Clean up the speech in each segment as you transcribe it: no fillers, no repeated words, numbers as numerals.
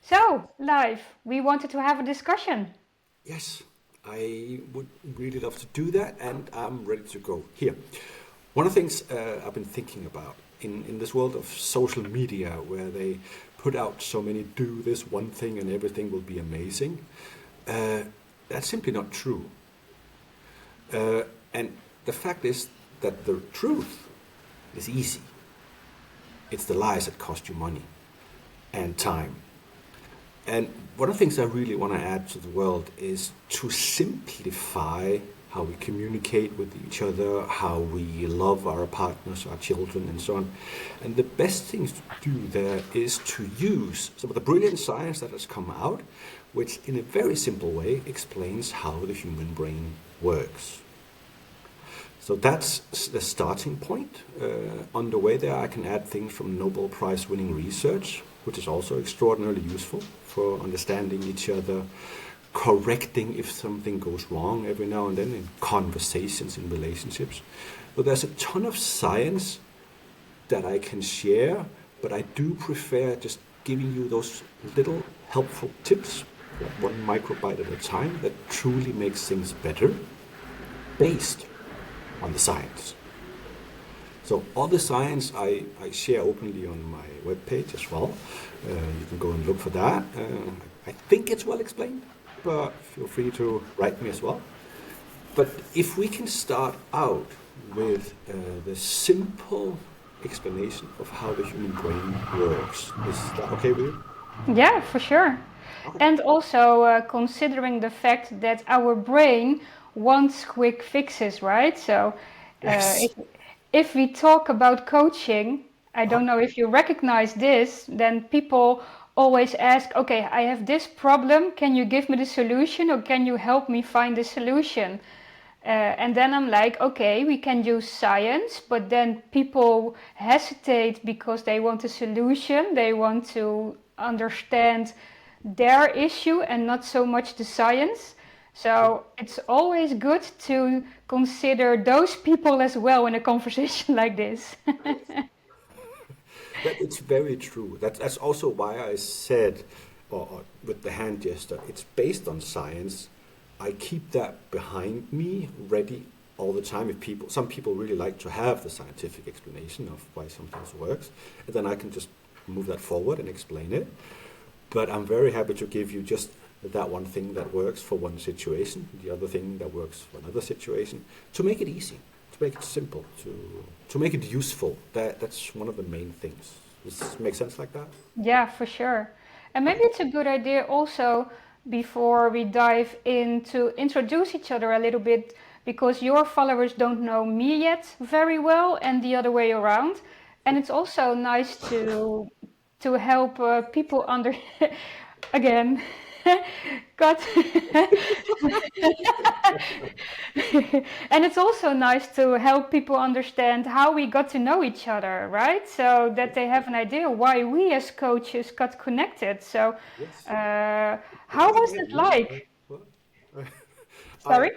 So, Live, we wanted to have a discussion. Yes, I would really love to do that, and I'm ready to go. Here, one of the things I've been thinking about in this world of social media, where they put out so many do this one thing and everything will be amazing, uh, that's simply not true. And the fact is that the truth is easy. It's the lies that cost you money and time. And one of the things I really want to add to the world is to simplify how we communicate with each other, how we love our partners, our children, and so on. And the best thing to do there is to use some of the brilliant science that has come out, which in a very simple way explains how the human brain works. So that's the starting point. On the way there, I can add things from Nobel Prize winning research, which is also extraordinarily useful for understanding each other, correcting if something goes wrong every now and then in conversations, in relationships. So there's a ton of science that I can share, but I do prefer just giving you those little helpful tips, like one microbyte at a time, that truly makes things better based on the science. So all the science I share openly on my webpage as well. You can go and look for that. I think it's well explained, but feel free to write me as well. But if we can start out with the simple explanation of how the human brain works, is that okay with you? Yeah, for sure. Okay. And also considering the fact that our brain wants quick fixes, right? So, uh, Yes. if, if we talk about coaching, I Uh-huh. don't know if you recognize this, then people always ask, okay, I have this problem. Can you give me the solution or can you help me find the solution? And then I'm like, okay, we can use science, but then people hesitate because they want a solution. They want to understand their issue and not so much the science. Sure. So it's always good to consider those people as well in a conversation like this. That it's very true. That's also why I said, or with the hand gesture, it's based on science. I keep that behind me, ready all the time. If people, some people really like to have the scientific explanation of why something works, and then I can just move that forward and explain it. But I'm very happy to give you just that one thing that works for one situation, the other thing that works for another situation, to make it easy, to make it simple, to make it useful. That's one of the main things. Does this make sense like that? Yeah, for sure. And maybe Okay. it's a good idea also before we dive in to introduce each other a little bit because your followers don't know me yet very well and the other way around. And it's also nice to help people under again got and it's also nice to help people understand how we got to know each other, right? So that they have an idea why we as coaches got connected. So, Yes. uh, It how doesn't was hurt it me. like? What? I Sorry?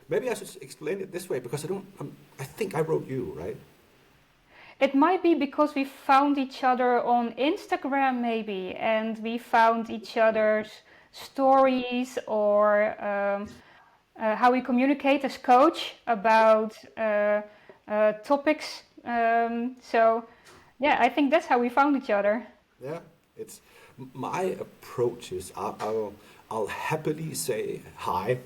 maybe I should explain it this way because I think I wrote you, right? It might be because we found each other on Instagram, maybe, and we found each other's stories or how we communicate as coach about topics. So, yeah, I think that's how we found each other. Yeah, it's my approach is I'll happily say hi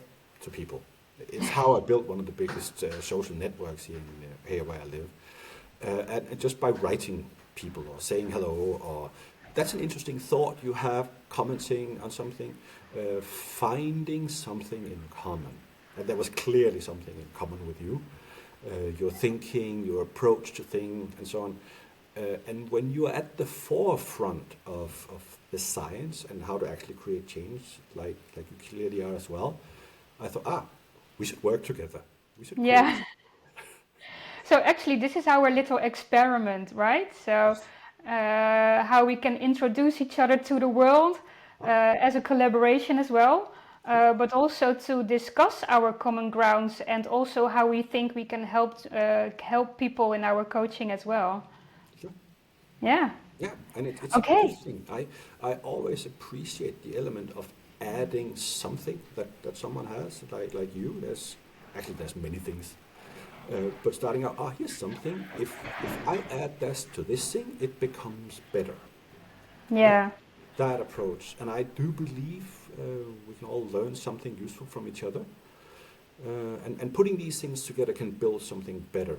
to people. It's how I built one of the biggest social networks here where I live, and just by writing people or saying hello or that's an interesting thought you have, commenting on something, finding something in common. And there was clearly something in common with you, your thinking, your approach to things, and so on. And when you are at the forefront of the science and how to actually create change, like you clearly are as well, I thought, we should work together. We should create. Yeah. So actually, this is our little experiment, right? So, Yes. how we can introduce each other to the world Huh? as a collaboration as well, Sure. but also to discuss our common grounds and also how we think we can help people in our coaching as well. Sure. Yeah. Yeah, and it's Okay. interesting. I always appreciate the element of adding something that someone has, like you. There's many things, but starting out, here's something. If I add this to this thing, it becomes better. Right? Yeah. That approach, and I do believe we can all learn something useful from each other, and putting these things together can build something better.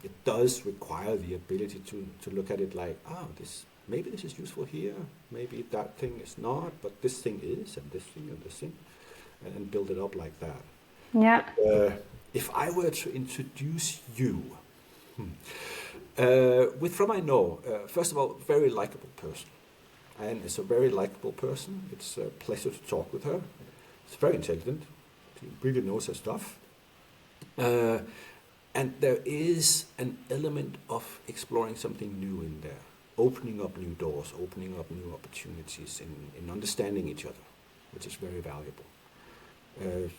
It does require the ability to look at it like, this maybe this is useful here, maybe that thing is not, but this thing is, and this thing and this thing, and build it up like that. Yeah. If I were to introduce you, with from I know, first of all, very likable person. And is a very likable person. It's a pleasure to talk with her. She's very intelligent. She really knows her stuff. Uh, and there is an element of exploring something new in there, opening up new doors, opening up new opportunities in understanding each other, which is very valuable.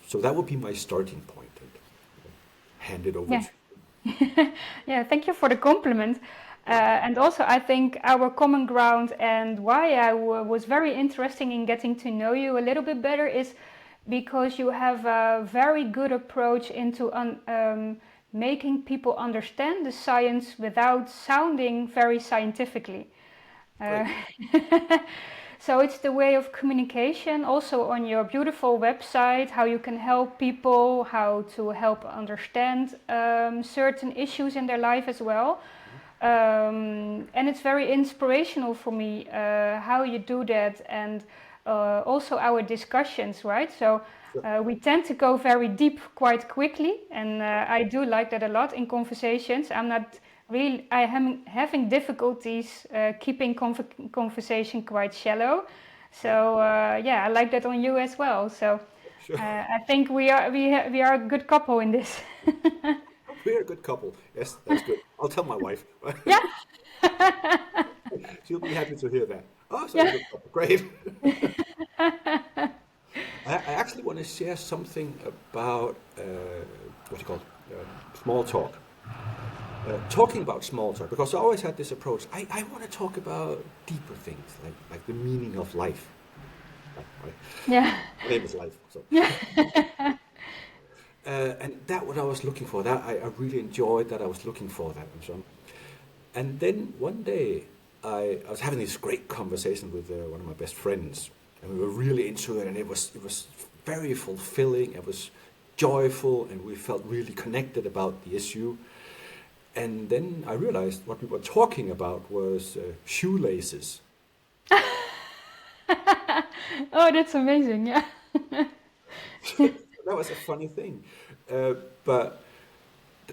So that would be my starting point, and hand it over Yeah. to Yeah, thank you for the compliment. And also, I think our common ground and why was very interesting in getting to know you a little bit better is because you have a very good approach into making people understand the science without sounding very scientifically. Great. Uh, so it's the way of communication also on your beautiful website, how you can help people, how to help understand certain issues in their life as well. And it's very inspirational for me how you do that, and also our discussions, right? So Sure. we tend to go very deep quite quickly, and I do like that a lot in conversations. I am having difficulties keeping conversation quite shallow. Yeah, So yeah, I like that on you as well. So sure. I think we are a good couple in this. We're a good couple. Yes, that's good. I'll tell my wife. Yeah, She'll be happy to hear that. Oh, so you're a yeah, good couple. Great. I actually want to share something about what you call small talk. Talking about small talk, because I always had this approach. I want to talk about deeper things, like the meaning of life. Right? yeah, My name is Life, so yeah. and that what I was looking for. That I really enjoyed that. I was looking for that and so on. And then one day, I was having this great conversation with one of my best friends, and we were really into it, and it was very fulfilling. It was joyful, and we felt really connected about the issue. And then I realized what we were talking about was shoelaces. Oh, that's amazing. Yeah, That was a funny thing, but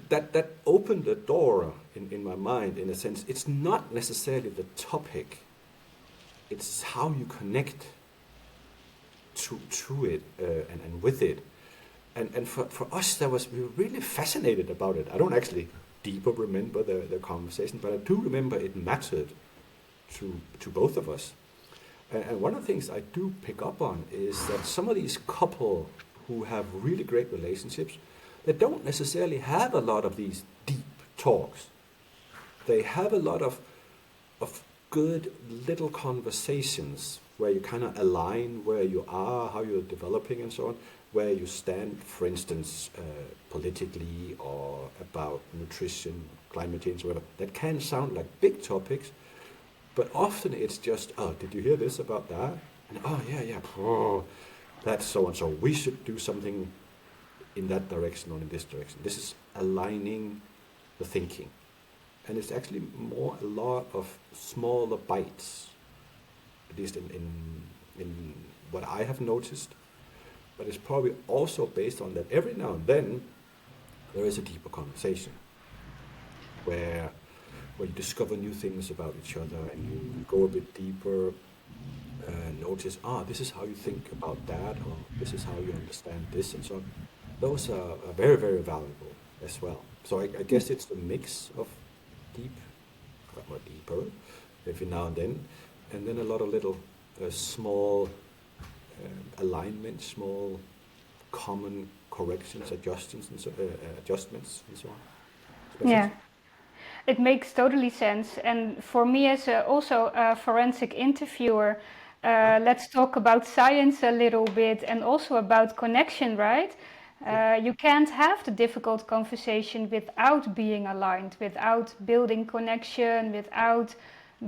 that opened a door in my mind. In a sense, it's not necessarily the topic; it's how you connect to it and with it. And for us, we were really fascinated about it. I don't actually deeper remember the conversation, but I do remember it mattered to both of us. And one of the things I do pick up on is that some of these couple who have really great relationships, they don't necessarily have a lot of these deep talks. They have a lot of good little conversations where you kind of align where you are, how you're developing, and so on, where you stand, for instance, politically or about nutrition, climate change, whatever. That can sound like big topics, but often it's just, oh, did you hear this about that? And oh, yeah, yeah, oh, that's so and so. We should do something in that direction or in this direction. This is aligning the thinking. And it's actually more a lot of smaller bites, at least in what I have noticed. But it's probably also based on that every now and then there is a deeper conversation where you discover new things about each other and you go a bit deeper and notice, this is how you think about that, or this is how you understand this, and so on. Those are very, very valuable as well. So I guess it's the mix of deep, quite more deeper, every now and then a lot of little small alignments, small common corrections, adjustments, and so on. yeah. Message. It makes totally sense. And for me, as also a forensic interviewer, Huh? let's talk about science a little bit and also about connection, right? Sure. You can't have the difficult conversation without being aligned, without building connection, without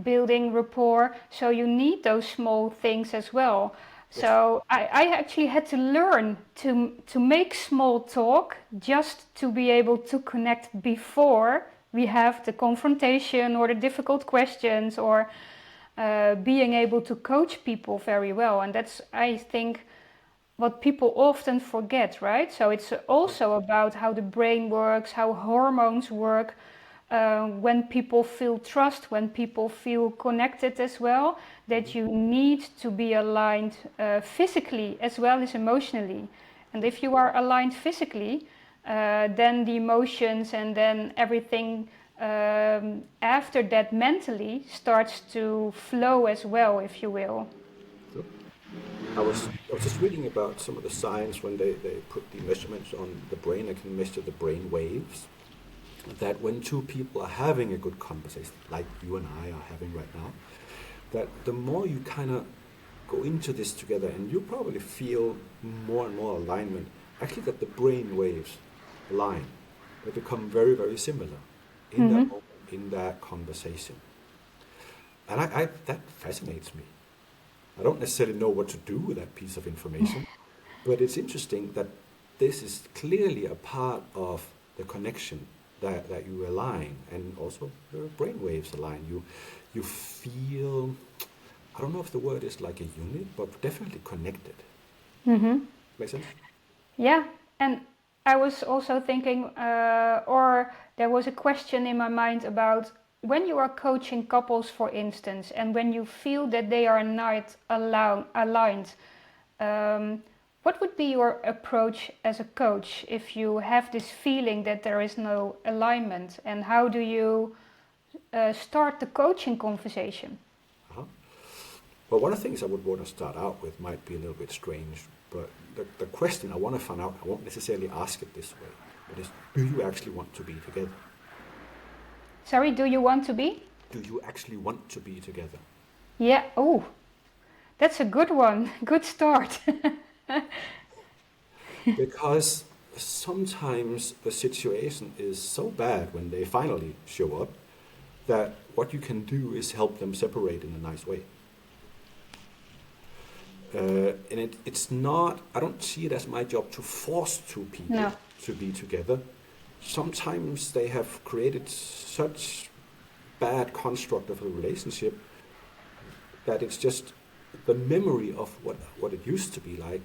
building rapport. So you need those small things as well. Yes. So I actually had to learn to make small talk just to be able to connect before we have the confrontation or the difficult questions or being able to coach people very well. And that's, I think, what people often forget, right? So it's also about how the brain works, how hormones work, when people feel trust, when people feel connected as well, that you need to be aligned physically as well as emotionally. And if you are aligned physically, then the emotions and then everything after that mentally starts to flow as well, if you will. Sure. I was just reading about some of the science when they put the measurements on the brain. I can measure the brain waves. That when two people are having a good conversation, like you and I are having right now, that the more you kind of go into this together, and you probably feel more and more alignment. Actually, that the brain waves align. They become very, very similar in that Mm-hmm. moment, in that conversation. And that fascinates me. I don't necessarily know what to do with that piece of information, but it's interesting that this is clearly a part of the connection that you align, and also your brain waves align. You feel, I don't know if the word is like a unit, but definitely connected. Mm-hmm. Make sense? Yeah, and I was also thinking, or there was a question in my mind about when you are coaching couples, for instance, and when you feel that they are not aligned, um, what would be your approach as a coach if you have this feeling that there is no alignment? And how do you start the coaching conversation? Uh-huh. Well, one of the things I would want to start out with might be a little bit strange, but the question I want to find out, I won't necessarily ask it this way, but is, do you actually want to be together? Sorry, do you want to be? Do you actually want to be together? Yeah, oh, that's a good one. Good start. Because sometimes the situation is so bad when they finally show up that what you can do is help them separate in a nice way. And it's not, I don't see it as my job to force two people No. to be together. Sometimes they have created such bad construct of a relationship that it's just the memory of what it used to be like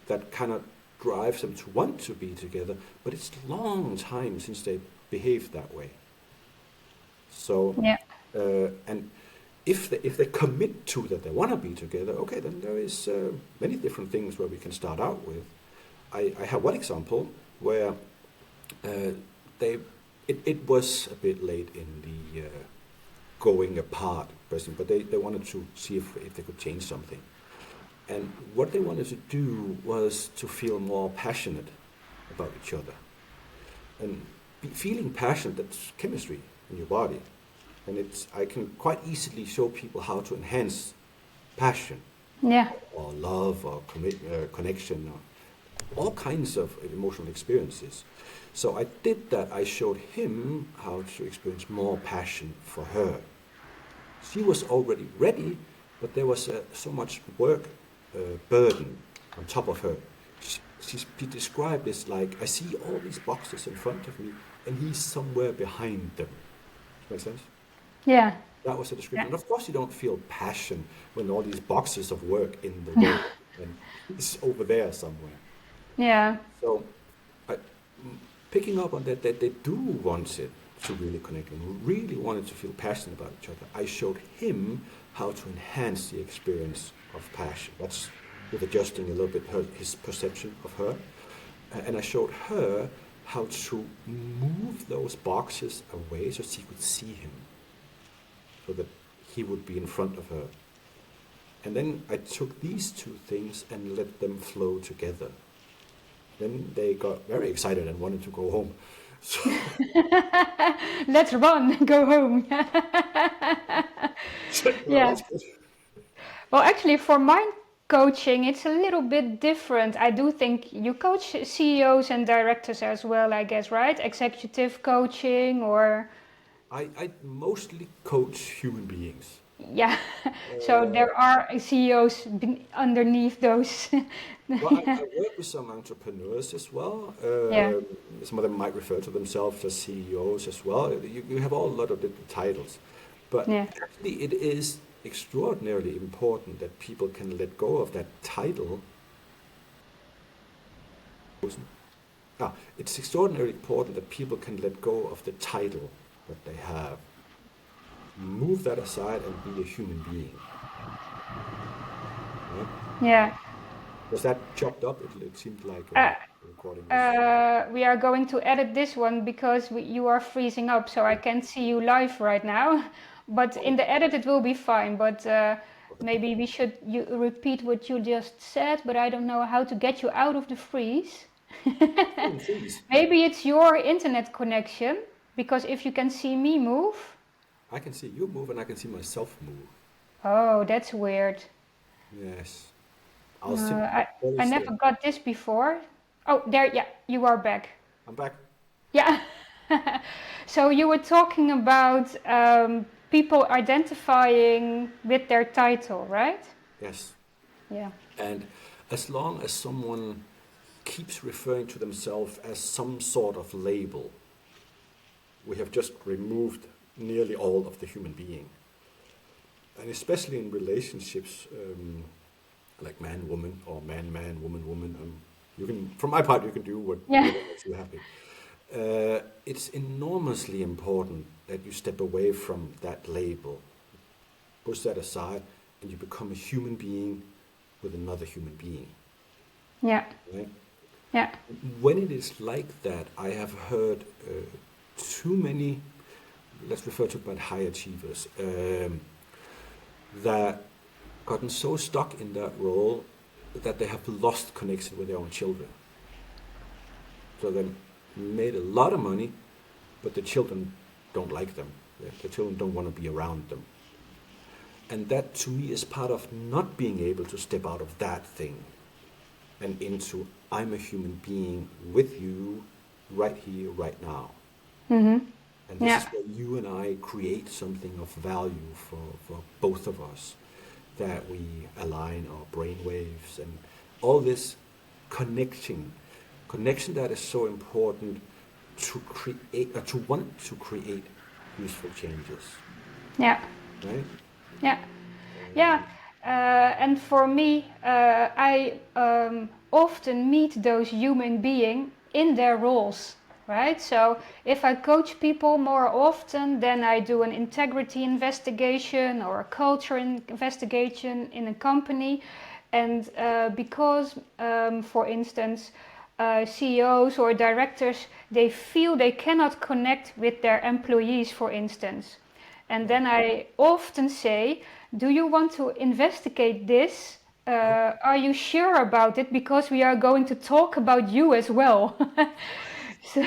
that kind of drives them to want to be together, but it's a long time since they behaved that way. So, Yeah. and if they commit to that they want to be together, okay, then there is many different things where we can start out with. I have one example where uh, they it was a bit late in the going apart person, but they wanted to see if they could change something. And what they wanted to do was to feel more passionate about each other. And feeling passion, that's chemistry in your body. And it's, I can quite easily show people how to enhance passion Yeah. or love or connection or all kinds of emotional experiences. So I did that. I showed him how to experience more passion for her. She was already ready, but there was so much work burden on top of her. She described this like, I see all these boxes in front of me, and he's somewhere behind them. Makes sense? Yeah. That was the Yeah. description. And of course, you don't feel passion when all these boxes of work in the way, and he's over there somewhere. Yeah. So, I, picking up on that, that they do want it to really connect and really wanted to feel passionate about each other. I showed him how to enhance the experience of passion. That's with adjusting a little bit his perception of her. And I showed her how to move those boxes away so she could see him, so that he would be in front of her. And then I took these two things and let them flow together. Then they got very excited and wanted to go home. So, Let's run, go home. well, Yeah. that's good. Well, actually, for mind coaching, it's a little bit different. I do think you coach CEOs and directors as well, I guess, right? Executive coaching or I mostly coach human beings. yeah. So Uh, there are CEOs underneath those. well, I work with some entrepreneurs as well. Yeah. Some of them might refer to themselves as CEOs as well. You have all a lot of different titles. But Yeah. actually, it is extraordinarily important that people can let go of that title. It's extraordinarily important that people can let go of the title that they have, move that aside, and be a human being. Right? Yeah. Was that chopped up? It seemed like Uh, the recording was. we are going to edit this one because you are freezing up, so I Oh, can't see you live right now. But in oh, the edit, it will be fine. But okay. maybe we should you repeat what you just said. But I don't know how to get you out of the freeze. Oh, please. Maybe it's your internet connection because if you can see me move, I can see you move and I can see myself move. oh, that's weird. Yes. Uh, I'll sit I very I still. never got this before. Oh, there, yeah, you are back. I'm back. Yeah. So you were talking about people identifying with their title, right? Yes. Yeah. And as long as someone keeps referring to themselves as some sort of label, we have just removed nearly all of the human being. And especially in relationships, like man woman or man man woman woman, you can, from my part, you can do Yeah. whatever makes you happy. It's enormously important that you step away from that label, push that aside, and you become a human being with another human being. Yeah. Right? Yeah. When it is like that, I have heard too many, let's refer to about high achievers, that gotten so stuck in that role that they have lost connection with their own children. So they made a lot of money, but the children don't like them. The children don't want to be around them. And that to me is part of not being able to step out of that thing and into I'm a human being with you right here, right now. Mm-hmm. And this Yeah. is where you and I create something of value for both of us, that we align our brain waves and all this connection that is so important to create, to want to create useful changes, Yeah. right? Yeah. Yeah. And for me, I often meet those human beings in their roles, right? So if I coach people more often, then I do an integrity investigation or a culture investigation in a company. And because, for instance, CEOs or directors, they feel they cannot connect with their employees, for instance. And Right. then I often say, do you want to investigate this? Uh-huh. Are you sure about it? Because we are going to talk about you as well. so,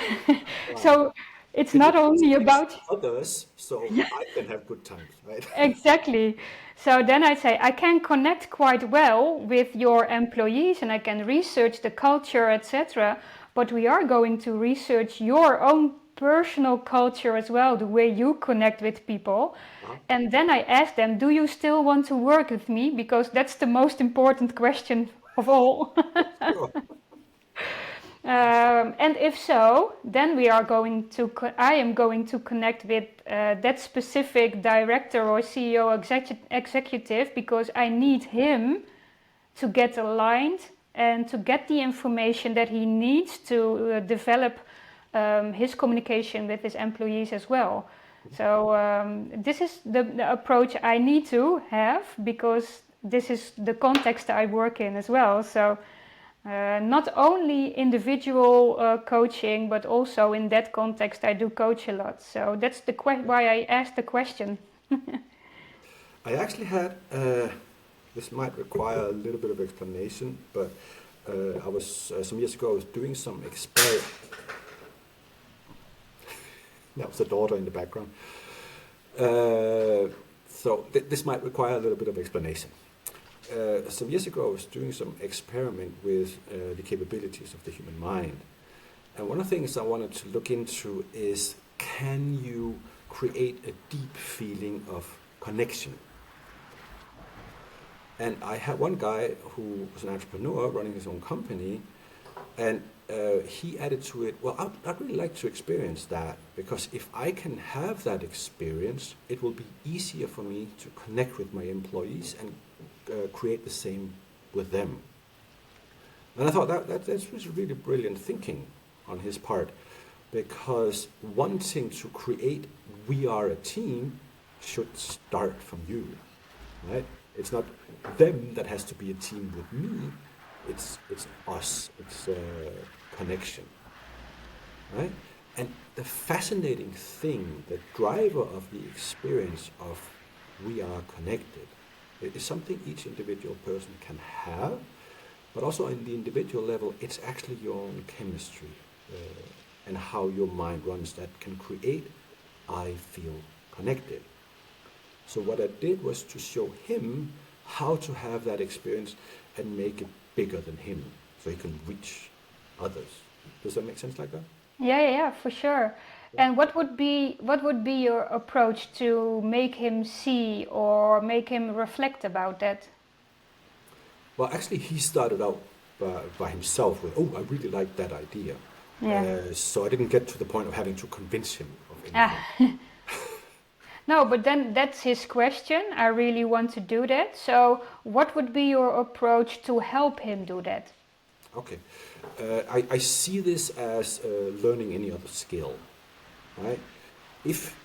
Right. so it's Can you not only investigate about some others so I can have good times, right? exactly. So then I say, I can connect quite well with your employees and I can research the culture, etc. But we are going to research your own personal culture as well, the way you connect with people. Uh-huh. And then I ask them, do you still want to work with me? Because that's the most important question of all. Sure. And if so, then we are going to. I am going to connect with that specific director or CEO executive because I need him to get aligned and to get the information that he needs to develop his communication with his employees as well. So this is the approach I need to have because this is the context I work in as well. So not only individual coaching, but also in that context, I do coach a lot. So that's the why I asked the question. I actually had, this might require a little bit of explanation, but I was, some years ago, I was doing some That was the daughter in the background. Uh, this might require a little bit of explanation. Some years ago, I was doing some experiment with the capabilities of the human mind. And one of the things I wanted to look into is, can you create a deep feeling of connection? And I had one guy who was an entrepreneur running his own company, and he added to it, well, I'd really like to experience that, because if I can have that experience, it will be easier for me to connect with my employees and create the same with them. And I thought that was really brilliant thinking on his part, because wanting to create "we are a team" should start from you, right? It's not them that has to be a team with me. It's us. It's connection, right? And the fascinating thing, the driver of the experience of "we are connected," it is something each individual person can have, but also in the individual level, it's actually your own chemistry and how your mind runs that can create "I feel connected." So what I did was to show him how to have that experience and make it bigger than him, so he can reach others. Does that make sense like that? Yeah, for sure. And what would be your approach to make him see or make him reflect about that? Well, actually, he started out by himself with, "Oh, I really like that idea." Yeah. So I didn't get to the point of having to convince him of Ah, anything. no, but then that's his question. I really want to do that. So, what would be your approach to help him do that? Okay. I see this as learning any other skill, right? If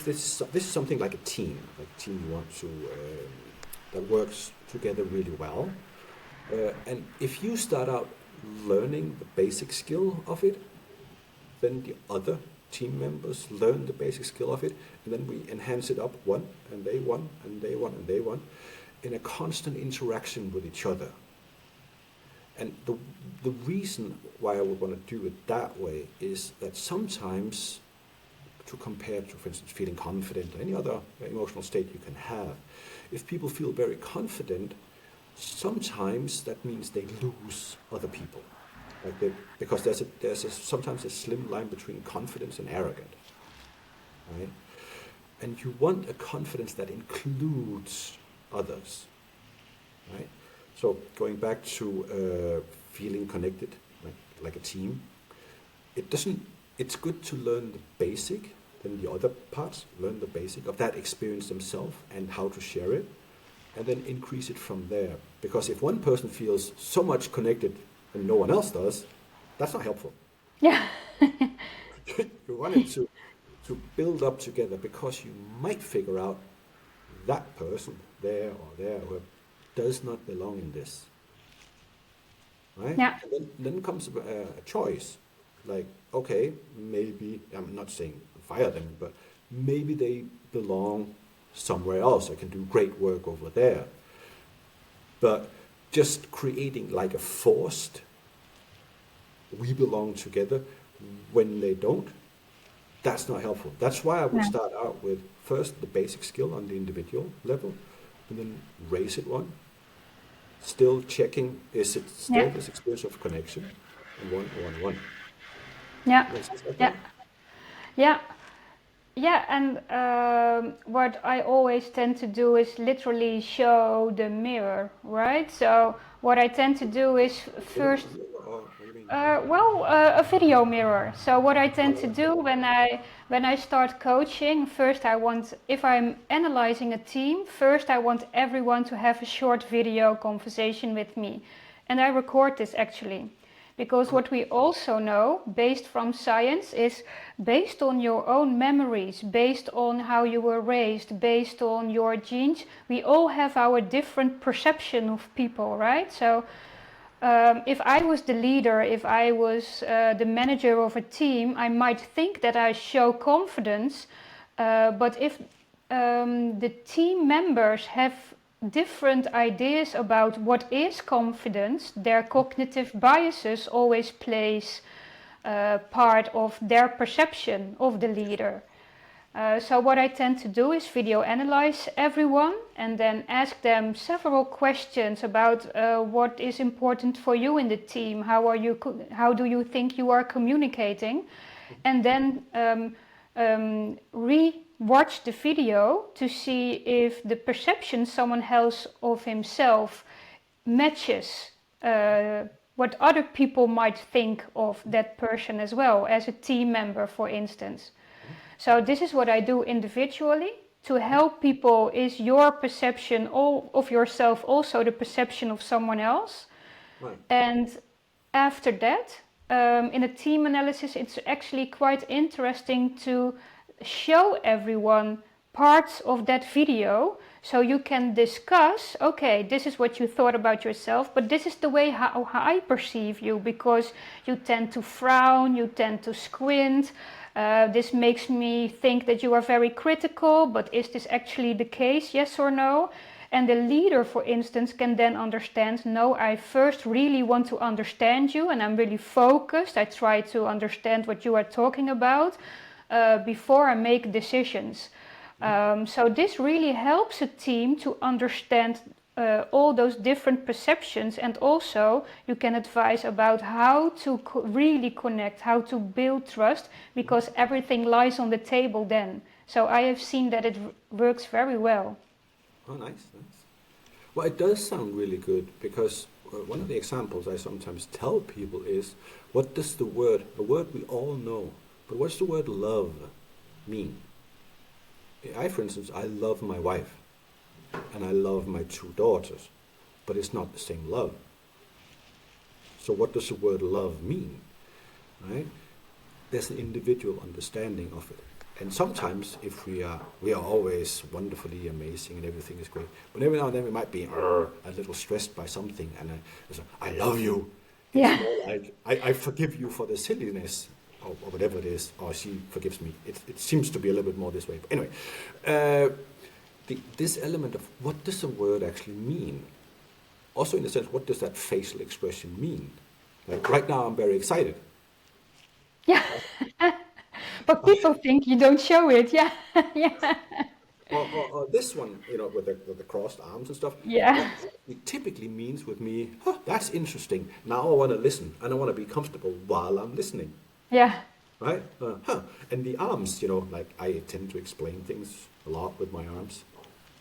this is something like a team you want to that works together really well, and if you start out learning the basic skill of it, then the other team members learn the basic skill of it, and then we enhance it up one, and they one, and they one, and they one, in a constant interaction with each other. And the reason why I would want to do it that way is that sometimes, to compare to, for instance, feeling confident or any other emotional state you can have, if people feel very confident, sometimes that means they lose other people. Because there's sometimes a slim line between confidence and arrogant, right? And you want a confidence that includes others, right? So going back to feeling connected, like a team, it doesn't. It's good to learn the basic, then the other parts learn the basic of that experience themselves and how to share it, and then increase it from there. Because if one person feels so much connected and no one else does, that's not helpful. Yeah. You want it to build up together, because you might figure out that person there or there who does not belong in this, right? Yeah. And then comes a choice, like, okay, maybe, I'm not saying fire them, but maybe they belong somewhere else. I can do great work over there. But just creating like a forced "we belong together" when they don't, that's not helpful. That's why I would No. start out with first the basic skill on the individual level, and then raise it one. Still checking, is it still Yeah. this experience of connection? And one, one, one. Yeah. Makes sense like Yeah. that? Yeah. Yeah, and what I always tend to do is literally show the mirror, right? So what I tend to do is first, Or what do you mean? a video mirror. So what I tend to Oh, do when I start coaching, first I want, if I'm analyzing a team, first I want everyone to have a short video conversation with me, and I record this actually. Because oh, what we also know, based from science, is based on your own memories, based on how you were raised, based on your genes, we all have our different perception of people, right? So if I was the leader, if I was the manager of a team, I might think that I show confidence, but if the team members have different ideas about what is confidence, their cognitive biases always plays part of their perception of the leader. So what I tend to do is video analyze everyone and then ask them several questions about what is important for you in the team, how do you think you are communicating, and then re-watch the video to see if the perception someone has of himself matches what other people might think of that person as well, as a team member, for instance. So this is what I do individually to help people. Is your perception of yourself also the perception of someone else? Right. And after that, in a team analysis, it's actually quite interesting to show everyone parts of that video so you can discuss, okay, this is what you thought about yourself, but this is the way how I perceive you, because you tend to frown, you tend to squint. This makes me think that you are very critical, but is this actually the case, yes or no? And the leader, for instance, can then understand, no, I first really want to understand you and I'm really focused. I try to understand what you are talking about before I make decisions. So this really helps a team to understand all those different perceptions, and also you can advise about how to really connect, how to build trust, because everything lies on the table then. So I have seen that it works very well. Oh, nice, nice. Well, it does sound really good because one of the examples I sometimes tell people is, what does the word, a word we all know, but what's the word love mean? For instance, I love my wife and I love my two daughters, but it's not the same love. So what does the word love mean, right? There's an individual understanding of it. And sometimes if we are always wonderfully amazing and everything is great, but every now and then we might be a little stressed by something, and I love you. It's Yeah. more like, I forgive you for the silliness, or whatever it is, or she forgives me. It seems to be a little bit more this way. But anyway, this element of what does a word actually mean? Also in a sense, what does that facial expression mean? Like right now I'm very excited. Yeah. But people think you don't show it. Yeah. Yeah. Or this one, with the crossed arms and stuff, Yeah. that it typically means with me, that's interesting. Now I want to listen and I want to be comfortable while I'm listening, Yeah. right? And the arms, like I tend to explain things a lot with my arms.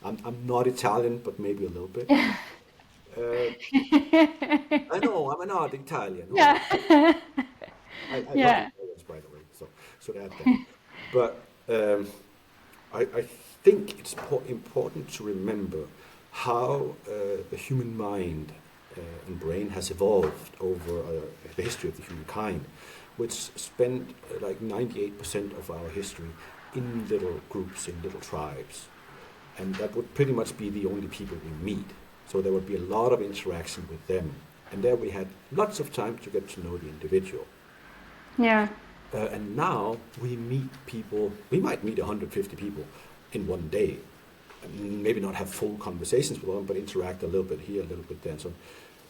I'm not Italian, but maybe a little bit. Uh, I know I'm not Italian. Oh, Yeah. I love Yeah. Italians, by the way. So that. But I think it's important to remember how the human mind and brain has evolved over the history of the humankind, which spent like 98% of our history in little groups, in little tribes. And that would pretty much be the only people we meet. So there would be a lot of interaction with them. And there we had lots of time to get to know the individual. Yeah. And now we meet people, we might meet 150 people in one day. And maybe not have full conversations with them, but interact a little bit here, a little bit there.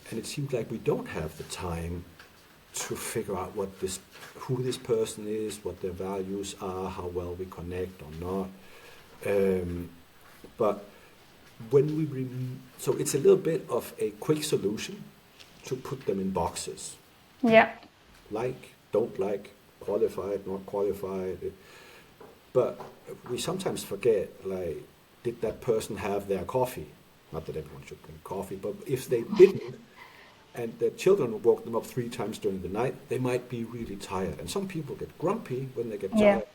And it seems like we don't have the time to figure out who this person is, what their values are, how well we connect or not. But when so it's a little bit of a quick solution to put them in boxes. Yeah. Like, don't like, qualified, not qualified. But we sometimes forget, like, did that person have their coffee? Not that everyone should drink coffee, but if they didn't, and their children woke them up 3 times during the night, they might be really tired. And some people get grumpy when they get Yeah. tired.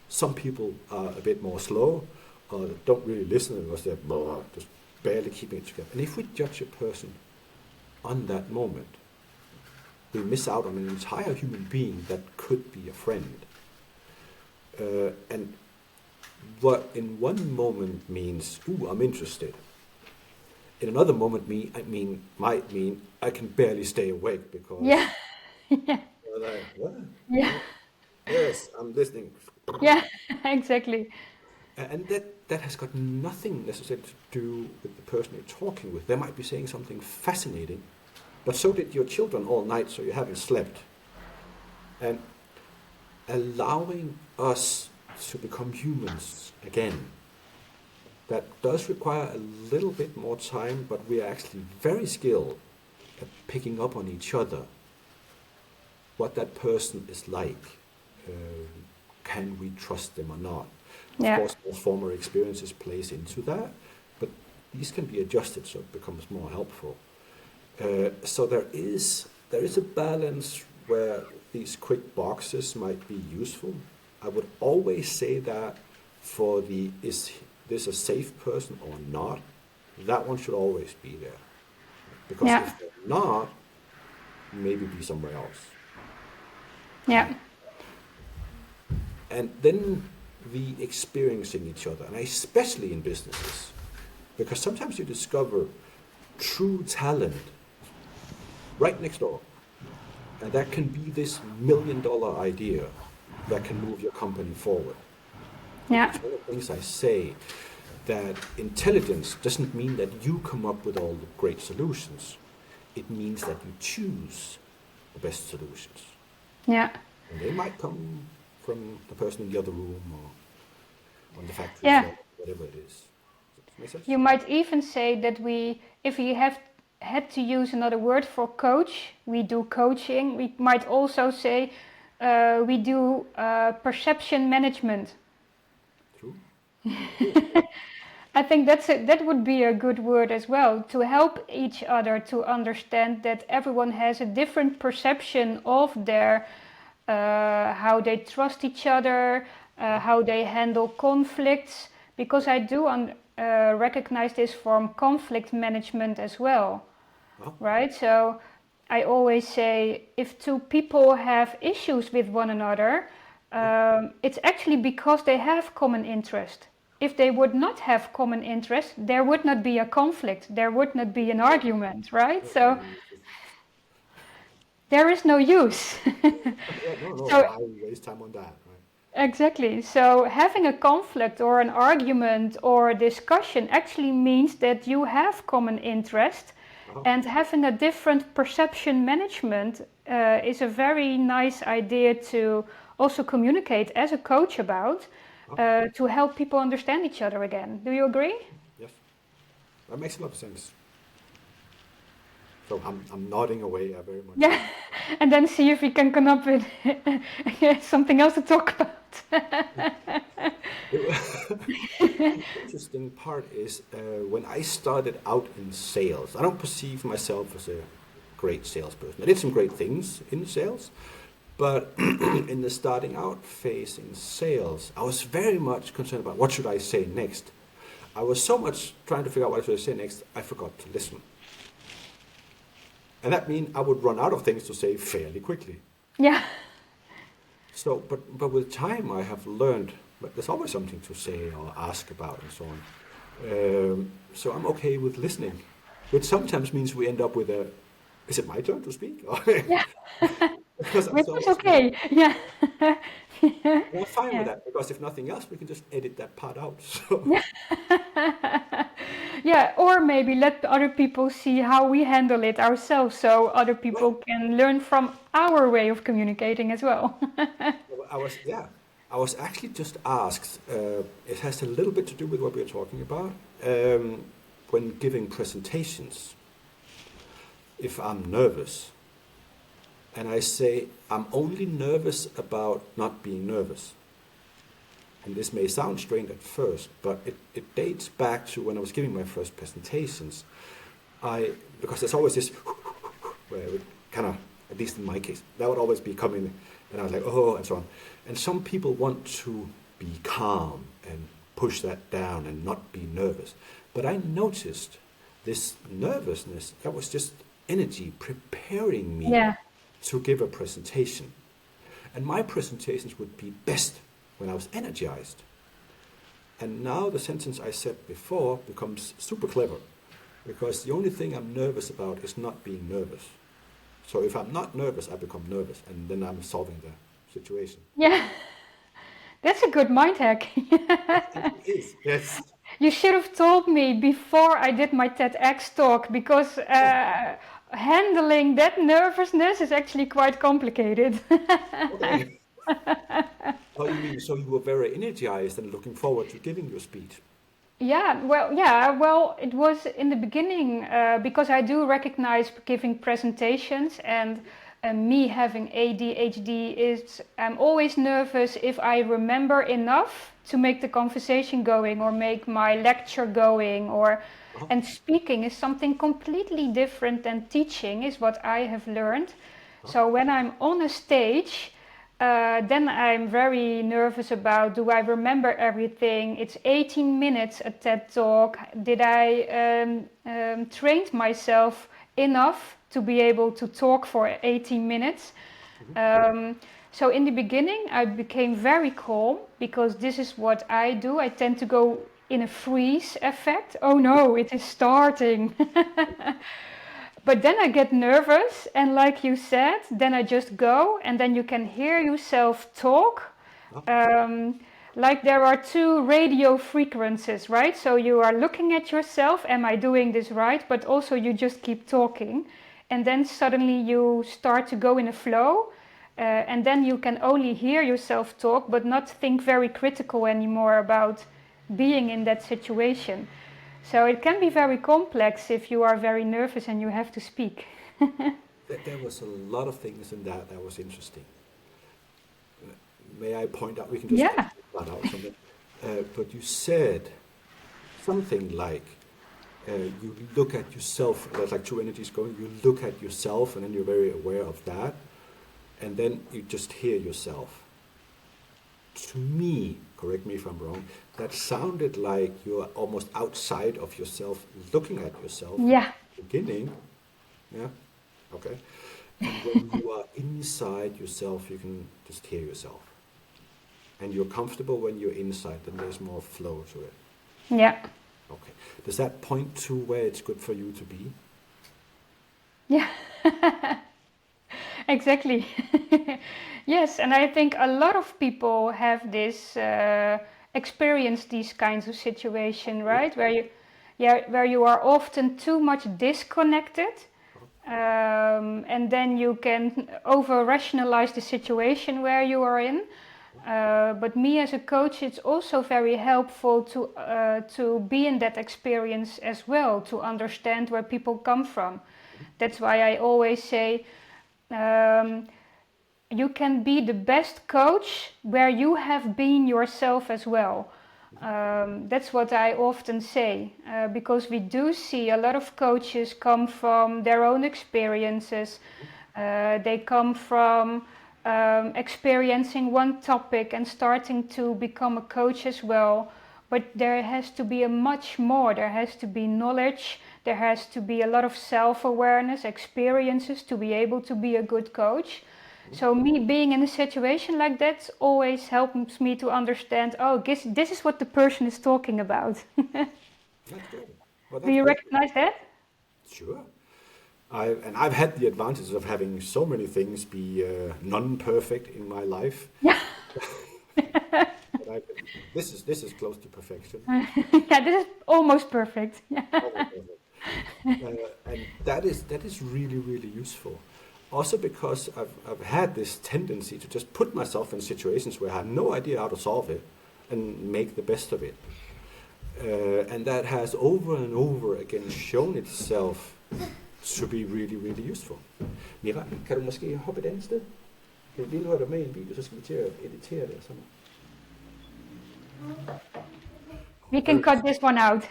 Some people are a bit more slow, or don't really listen because they're just barely keeping it together. And if we judge a person on that moment, we miss out on an entire human being that could be a friend. And what in one moment means, ooh, I'm interested. In another moment, might mean I can barely stay awake because Yeah. Yeah. you're like, what? Yeah. Yes, I'm listening. Yeah. Exactly. And that has got nothing necessarily to do with the person you're talking with. They might be saying something fascinating, but so did your children all night, so you haven't slept. and allowing us to become humans again. That does require a little bit more time, but we are actually very skilled at picking up on each other, what that person is like. Uh, can we trust them or not? Of Yeah. course, our former experiences plays into that, but these can be adjusted so it becomes more helpful. So there is a balance where these quick boxes might be useful. I would always say that for the is this a safe person or not, that one should always be there. Because Yeah. if they're not, maybe be somewhere else. Yeah. And then the experiencing each other, and especially in businesses, because sometimes you discover true talent right next door. And that can be this $1 million idea that can move your company forward. Yeah. It's one of the things I say, that intelligence doesn't mean that you come up with all the great solutions. It means that you choose the best solutions. Yeah. And they might come from the person in the other room or on the factory Yeah. floor, whatever it is. Does that make sense? You might even say that if we have had to use another word for coach, we do coaching. We might also say we do perception management. True. True. Yeah. I think that would be a good word as well, to help each other to understand that everyone has a different perception of their how they trust each other, how they handle conflicts. Because I do recognize this from conflict management as well, Uh-huh. right? So I always say if two people have issues with one another, Uh-huh. it's actually because they have common interest. If they would not have common interest, there would not be a conflict, there would not be an Yeah. argument, right? Yeah. So there is no use. Yeah, no, no. So Why waste time on that, right? exactly. So having a conflict or an argument or a discussion actually means that you have common interest, Uh-huh. and having a different perception management is a very nice idea to also communicate as a coach about, Uh-huh. to help people understand each other again. Do you agree? Yes. That makes a lot of sense. So I'm nodding away. I very much Yeah, agree. and then see if we can come up with something else to talk about. The interesting part is when I started out in sales, I don't perceive myself as a great salesperson. I did some great things in sales, but in the starting out phase in sales, I was very much concerned about what should I say next. I was so much trying to figure out what I should say next, I forgot to listen. And that means I would run out of things to say fairly quickly. Yeah, So, but with time, I have learned that there's always something to say or ask about and so on. So I'm okay with listening, which sometimes means we end up with a, is it my turn to speak? yeah, Because I'm which so is listening. okay. Yeah, yeah, And I'm fine with yeah. that because if nothing else, we can just edit that part out. So, Yeah. Yeah, or maybe let other people see how we handle it ourselves so other right. people can learn from our way of communicating as well. Yeah, I was actually just asked, it has a little bit to do with what we are talking about, when giving presentations, if I'm nervous. And I say, I'm only nervous about not being nervous. And this may sound strange at first, but it dates back to when I was giving my first presentations. Because there's always this, where it kind of, at least in my case, that would always be coming, and I was like, oh, and so on. And some people want to be calm and push that down and not be nervous. But I noticed this nervousness, that was just energy preparing me Yeah, to give a presentation. And my presentations would be best when I was energized. And now the sentence I said before becomes super clever, because the only thing I'm nervous about is not being nervous. So if I'm not nervous, I become nervous, and then I'm solving the situation. yeah. That's a good mind hack. It is, yes. You should have told me before I did my TEDx talk because Oh, handling that nervousness is actually quite complicated. okay. Oh, you mean so you were very energized and looking forward to giving your speech? Yeah, well, it was in the beginning because I do recognize giving presentations and me having ADHD is I'm always nervous if I remember enough to make the conversation going or make my lecture going or Uh-huh. and speaking is something completely different than teaching is what I have learned. Uh-huh. So when I'm on a stage then I'm very nervous about do I remember everything? It's 18 minutes a TED talk. Did I trained myself enough to be able to talk for 18 minutes? Mhm. Um, so in the beginning, I became very calm because this is what I do. I tend to go in a freeze effect. Oh no, it is starting. But then I get nervous, and like you said, then I just go, and then you can hear yourself talk. Uh-huh. Um, like there are two radio frequencies, right? So you are looking at yourself, am I doing this right? But also you just keep talking, and then suddenly you start to go in a flow, and then you can only hear yourself talk, but not think very critical anymore about being in that situation. So it can be very complex if you are very nervous and you have to speak. There was a lot of things in that that was interesting. May I point out? We can just Yeah. start out something. But you said something like you look at yourself. There's like two energies going. You look at yourself, and then you're very aware of that, and then you just hear yourself. To me, correct me if I'm wrong, that sounded like you're almost outside of yourself, looking at yourself. Yeah. Beginning, yeah, okay. And when you are inside yourself, you can just hear yourself. And you're comfortable when you're inside, then there's more flow to it. Yeah. Okay. Does that point to where it's good for you to be? Yeah. Exactly. Yes, and I think a lot of people have this experience these kinds of situation, right? Where you are often too much disconnected, and then you can over rationalize the situation where you are in. But me as a coach, it's also very helpful to be in that experience as well, to understand where people come from. That's why I always say um, you can be the best coach where you have been yourself as well. That's what I often say because we do see a lot of coaches come from their own experiences. They come from experiencing one topic and starting to become a coach as well. But there has to be a much more. There has to be knowledge. There has to be a lot of self-awareness, experiences to be able to be a good coach. So me being in a situation like that always helps me to understand, oh, this is what the person is talking about. That's good. Well, Do that's you very recognize that? sure. I've had the advantages of having so many things be non-perfect in my life. Yeah. But this is close to perfection. Yeah, this is almost perfect. Yeah. Almost perfect. And that is really really useful. Also because I've had this tendency to just put myself in situations where I have no idea how to solve it and make the best of it. And that has over and over again shown itself to be really, really useful. Mira, kan du måske hoppe et andet sted? Lige nu er du med i en video, så skal vi til at editere det sammen. We can cut this one out.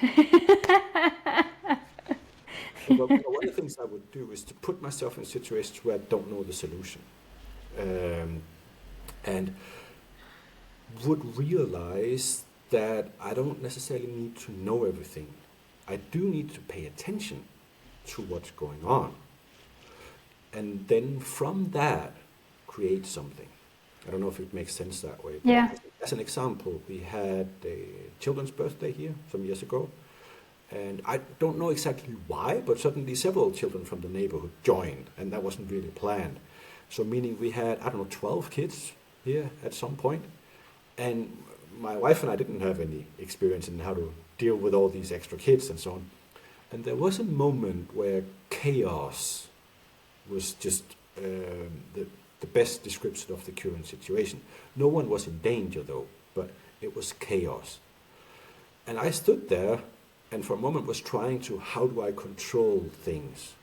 But one of the things I would do is to put myself in situations where I don't know the solution. And would realize that I don't necessarily need to know everything. I do need to pay attention to what's going on. And then from that, create something. I don't know if it makes sense that way. But Yeah. as an example, we had a children's birthday here some years ago. And I don't know exactly why, but suddenly several children from the neighborhood joined, and that wasn't really planned. So meaning we had, I don't know, 12 kids here at some point. And my wife and I didn't have any experience in how to deal with all these extra kids and so on. And there was a moment where chaos was just the best description of the current situation. No one was in danger though, but it was chaos. And I stood there and for a moment was trying to, how do I control things?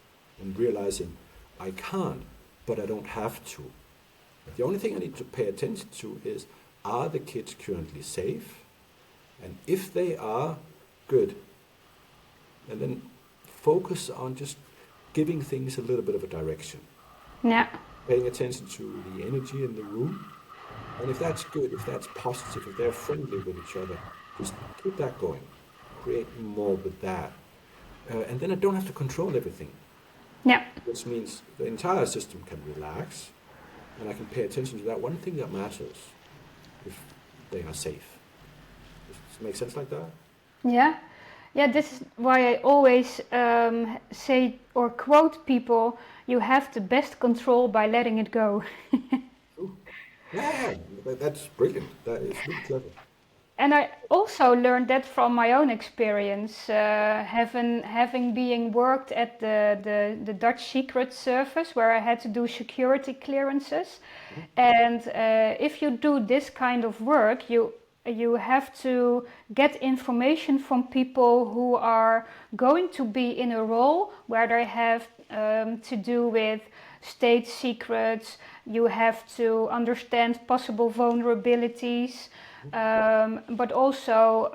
And realizing I can't, but I don't have to. The only thing I need to pay attention to is, are the kids currently safe? And if they are, good. And then focus on just giving things a little bit of a direction. Yeah. Paying attention to the energy in the room. And if that's good, if that's positive, if they're friendly with each other, just keep that going. Create more with that. And then I don't have to control everything. Yeah. Which means the entire system can relax and I can pay attention to that one thing that matters, if they are safe. Does it make sense like that? Yeah. Yeah, this is why I always say or quote people, you have the best control by letting it go. Ooh. Yeah, that's brilliant. That is really clever. And I also learned that from my own experience, having being worked at the Dutch Secret Service, where I had to do security clearances. And if you do this kind of work, you have to get information from people who are going to be in a role where they have to do with state secrets. You have to understand possible vulnerabilities, but also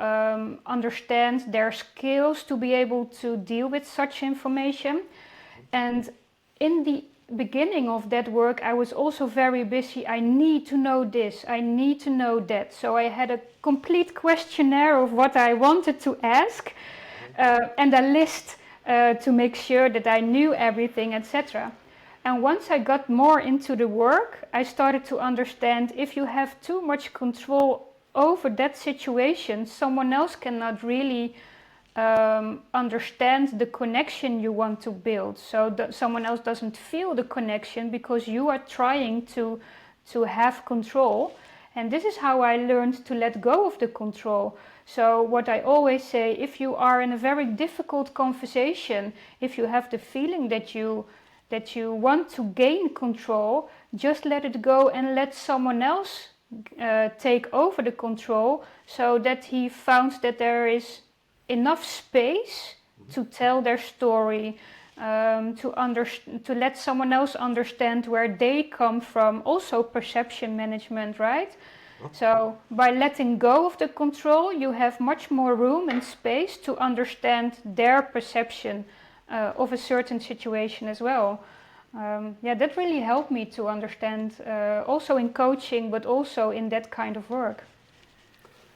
understand their skills to be able to deal with such information. And in the beginning of that work, I was also very busy. I need to know this, I need to know that. So I had a complete questionnaire of what I wanted to ask, and a list to make sure that I knew everything, etc. And once I got more into the work, I started to understand if you have too much control over that situation, someone else cannot really understand the connection you want to build. So that someone else doesn't feel the connection because you are trying to have control. And this is how I learned to let go of the control. So what I always say, if you are in a very difficult conversation, if you have the feeling that you want to gain control, just let it go and let someone else take over the control, so that he found that there is enough space to tell their story, to let someone else understand where they come from. Also perception management, right? So by letting go of the control, you have much more room and space to understand their perception of a certain situation as well. Yeah, that really helped me to understand, also in coaching, but also in that kind of work.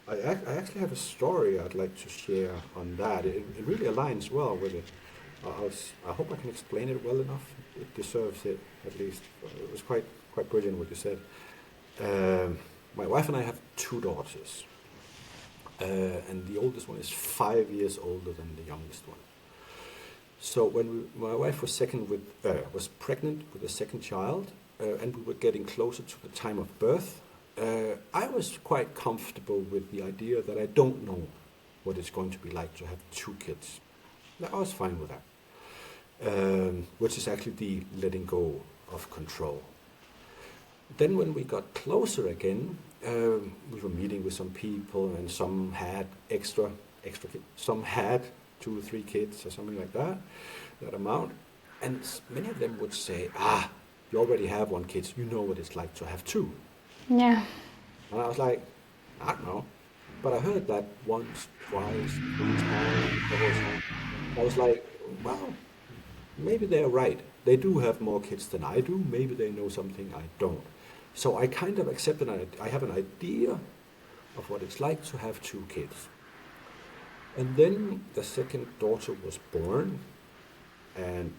I actually have a story I'd like to share on that. It really aligns well with it. I hope I can explain it well enough. It deserves it, at least. It was quite brilliant what you said. My wife and I have two daughters, and the oldest one is 5 years older than the youngest one. So when my wife was pregnant with the second child, and we were getting closer to the time of birth, I was quite comfortable with the idea that I don't know what it's going to be like to have two kids. I was fine with that, which is actually the letting go of control. Then when we got closer again, we were meeting with some people, and some had extra kids. Some had 2 or 3 kids or something like that amount. And many of them would say, you already have 1 kid, you know what it's like to have 2. Yeah. And I was like, I don't know. But I heard that once, twice, 3 times, I was like, well, maybe they're right. They do have more kids than I do. Maybe they know something I don't. So I kind of accepted I have an idea of what it's like to have 2 kids. And then the second daughter was born, and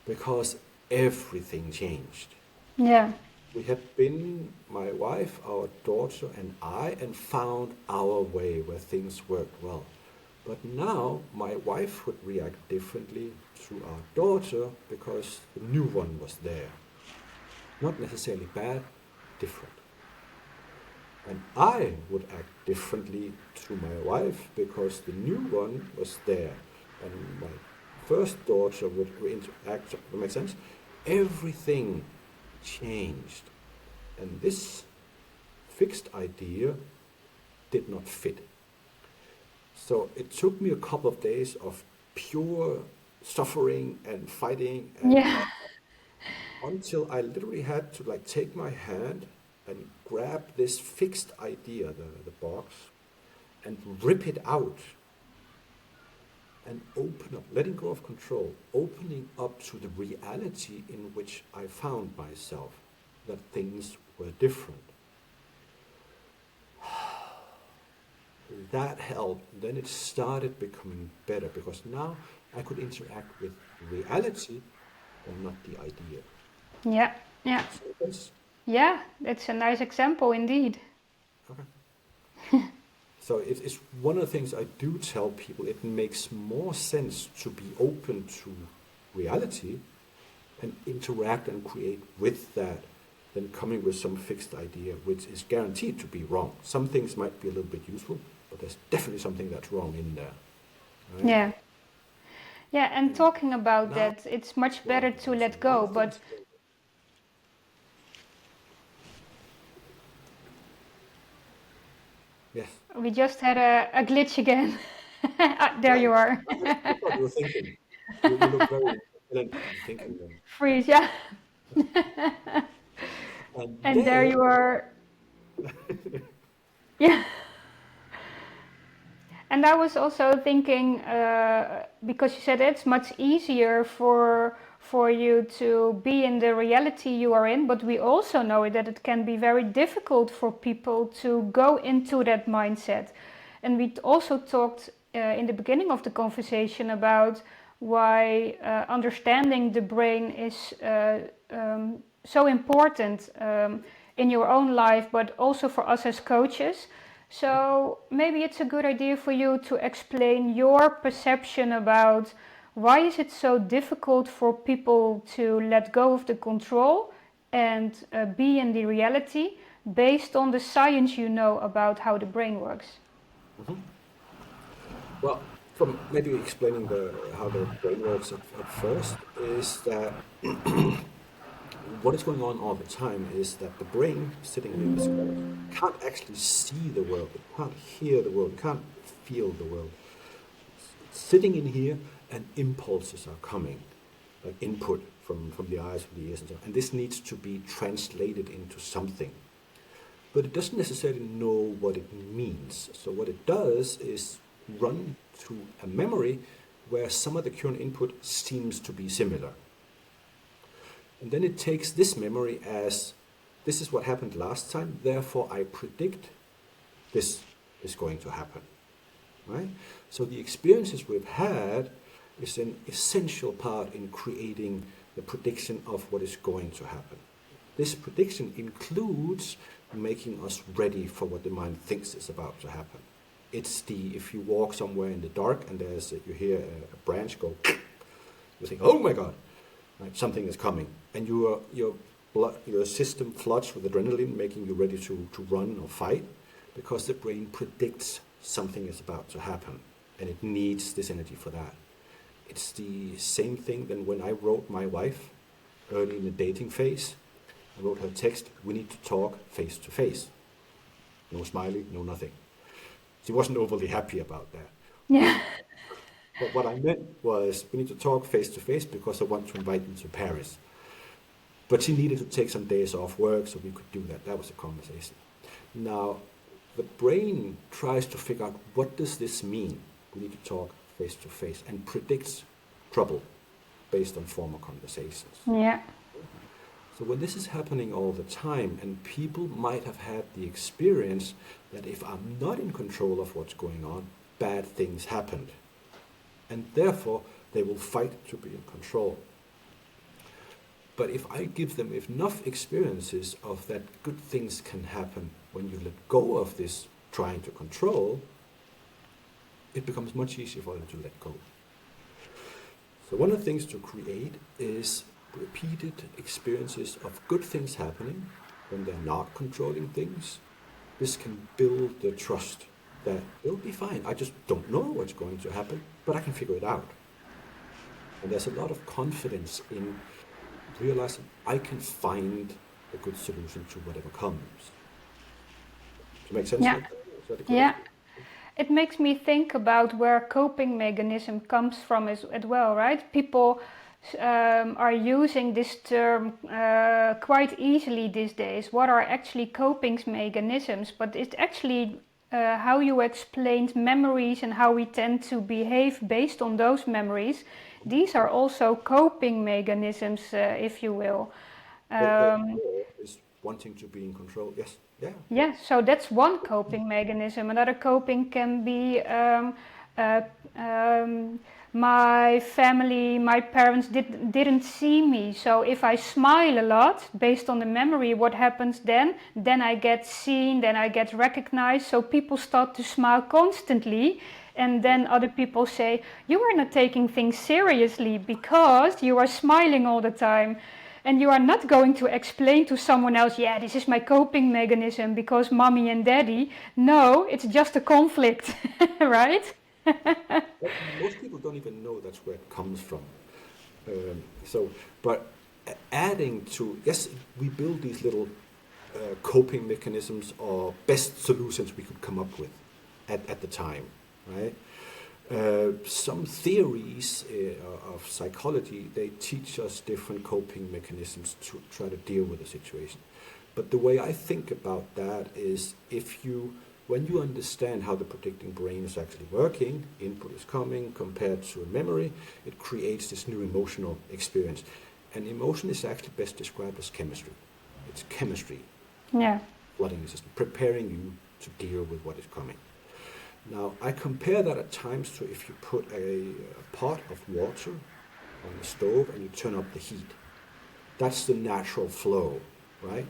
because everything changed. Yeah. We had been, my wife, our daughter, and I, and found our way where things worked well. But now my wife would react differently to our daughter because the new one was there. Not necessarily bad, different. And I would act differently to my wife because the new one was there. And my first daughter would interact, does that make sense? Everything changed. And this fixed idea did not fit. So it took me a couple of days of pure suffering and fighting and Yeah. until I literally had to like take my hand and grab this fixed idea, the box, and rip it out and open up, letting go of control, opening up to the reality in which I found myself, that things were different. That helped. Then it started becoming better because now I could interact with reality and not the idea. Yeah. Yeah. So that's Yeah. That's a nice example indeed. okay. So it's one of the things I do tell people. It makes more sense to be open to reality and interact and create with that than coming with some fixed idea, which is guaranteed to be wrong. Some things might be a little bit useful, but there's definitely something that's wrong in there, right? Yeah. Yeah. And And talking about now, that, it's much well, better to so let now go. But things go. Yes. we just had a glitch again. Ah, there you Right. are. I just thought you were thinking. You look very intelligent thinking then. Freeze. Yeah. And And there then, you are. Yeah. And I was also thinking, because you said it's much easier for you to be in the reality you are in, but we also know that it can be very difficult for people to go into that mindset. And we also talked in the beginning of the conversation about why understanding the brain is so important in your own life, but also for us as coaches. So maybe it's a good idea for you to explain your perception about why is it so difficult for people to let go of the control and be in the reality based on the science you know about how the brain works. well, from maybe explaining how the brain works at first is that what is going on all the time is that the brain sitting here in the skull can't actually see the world, it can't hear the world, it can't feel the world. It's sitting in here and impulses are coming, like input from the eyes, from the ears and so on. And this needs to be translated into something. But it doesn't necessarily know what it means. So what it does is run to a memory where some of the current input seems to be similar. And then it takes this memory as this is what happened last time, therefore I predict this is going to happen. Right? So the experiences we've had is an essential part in creating the prediction of what is going to happen. This prediction includes making us ready for what the mind thinks is about to happen. It's if you walk somewhere in the dark and you hear a branch go, you think, oh my God, right? Something is coming. And your system floods with adrenaline, making you ready to run or fight, because the brain predicts something is about to happen and it needs this energy for that. It's the same thing than when I wrote my wife early in the dating phase. I wrote her text, we need to talk face to face. No smiley, no nothing. She wasn't overly happy about that. Yeah. But what I meant was we need to talk face to face because I want to invite you to Paris. But she needed to take some days off work so we could do that. That was a conversation. Now, the brain tries to figure out what does this mean? We need to talk face to face and predicts trouble based on former conversations. Yeah. So when this is happening all the time, and people might have had the experience that if I'm not in control of what's going on, bad things happened. And therefore, they will fight to be in control. But if I give them enough experiences of that good things can happen when you let go of this trying to control, it becomes much easier for them to let go. So one of the things to create is repeated experiences of good things happening when they're not controlling things, this can build the trust that it'll be fine. I just don't know what's going to happen, but I can figure it out. And there's a lot of confidence in realizing I can find a good solution to whatever comes. Does it make sense Yeah, like that? Is that a good yeah. explanation? It makes me think about where coping mechanism comes from as well, right? People are using this term quite easily these days. What are actually coping mechanisms? But it's actually how you explained memories and how we tend to behave based on those memories. These are also coping mechanisms, if you will. The Um, core is wanting to be in control. Yes. Yeah. Yeah, so that's one coping mechanism. Another coping can be uh, um, my family, my parents didn't see me. So if I smile a lot, based on the memory, what happens then? Then I get seen, then I get recognized. So people start to smile constantly. And then other people say, you are not taking things seriously because you are smiling all the time. And you are not going to explain to someone else, yeah, this is my coping mechanism because mommy and daddy. No, it's just a conflict, right? But most people don't even know that's where it comes from. So, but adding to, yes, we build these little coping mechanisms or best solutions we could come up with at the time, right? Some theories of psychology, they teach us different coping mechanisms to try to deal with the situation. But the way I think about that is when you understand how the predicting brain is actually working, input is coming compared to a memory, it creates this new emotional experience. And emotion is actually best described as chemistry. It's chemistry Yeah, flooding the system, preparing you to deal with what is coming. Now, I compare that at times to if you put a pot of water on the stove and you turn up the heat. That's the natural flow, right?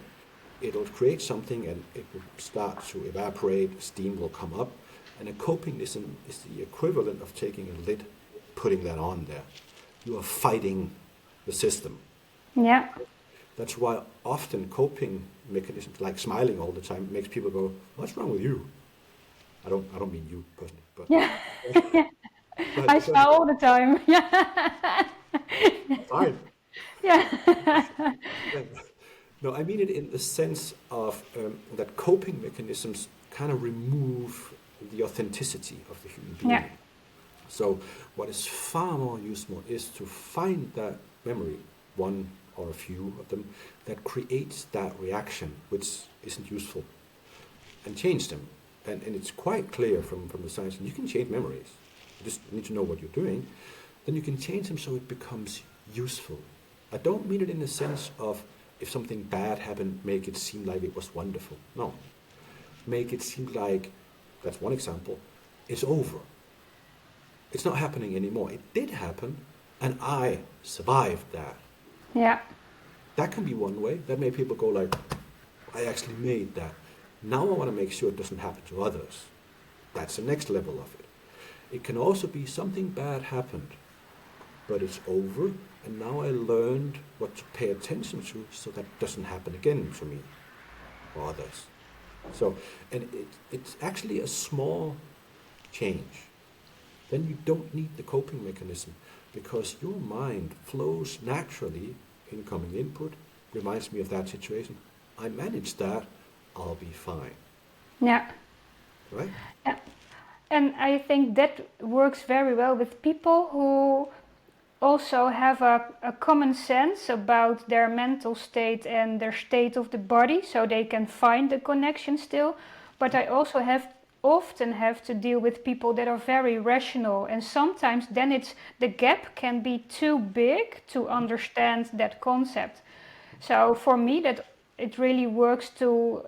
It'll create something and it will start to evaporate, steam will come up, and a coping mechanism is the equivalent of taking a lid, putting that on there. You are fighting the system. yeah, That's why often coping mechanisms like smiling all the time makes people go, "What's wrong with you?" I don't mean you personally, but yeah. but I it does. smile all the time. Yeah, Fine. yeah, Yeah. No, I mean it in the sense of that coping mechanisms kind of remove the authenticity of the human yeah, being. So, what is far more useful is to find that memory, one or a few of them, that creates that reaction which isn't useful, and change them. And it's quite clear from the science, you can change memories. You just need to know what you're doing. Then you can change them so it becomes useful. I don't mean it in the sense of if something bad happened, make it seem like it was wonderful. No. Make it seem like, that's one example, it's over. It's not happening anymore. It did happen, and I survived that. yeah, That can be one way. That made people go like, I actually made that. Now I want to make sure it doesn't happen to others. That's the next level of it. It can also be something bad happened, but it's over, and now I learned what to pay attention to so that doesn't happen again to me or others. So, and it's actually a small change. Then you don't need the coping mechanism because your mind flows naturally. Incoming input reminds me of that situation. I manage that, I'll be fine, yeah. right? Yeah. And I think that works very well with people who also have a common sense about their mental state and their state of the body, so they can find the connection still. But I also often have to deal with people that are very rational, and sometimes then it's the gap can be too big to understand that concept. So for me, that it really works to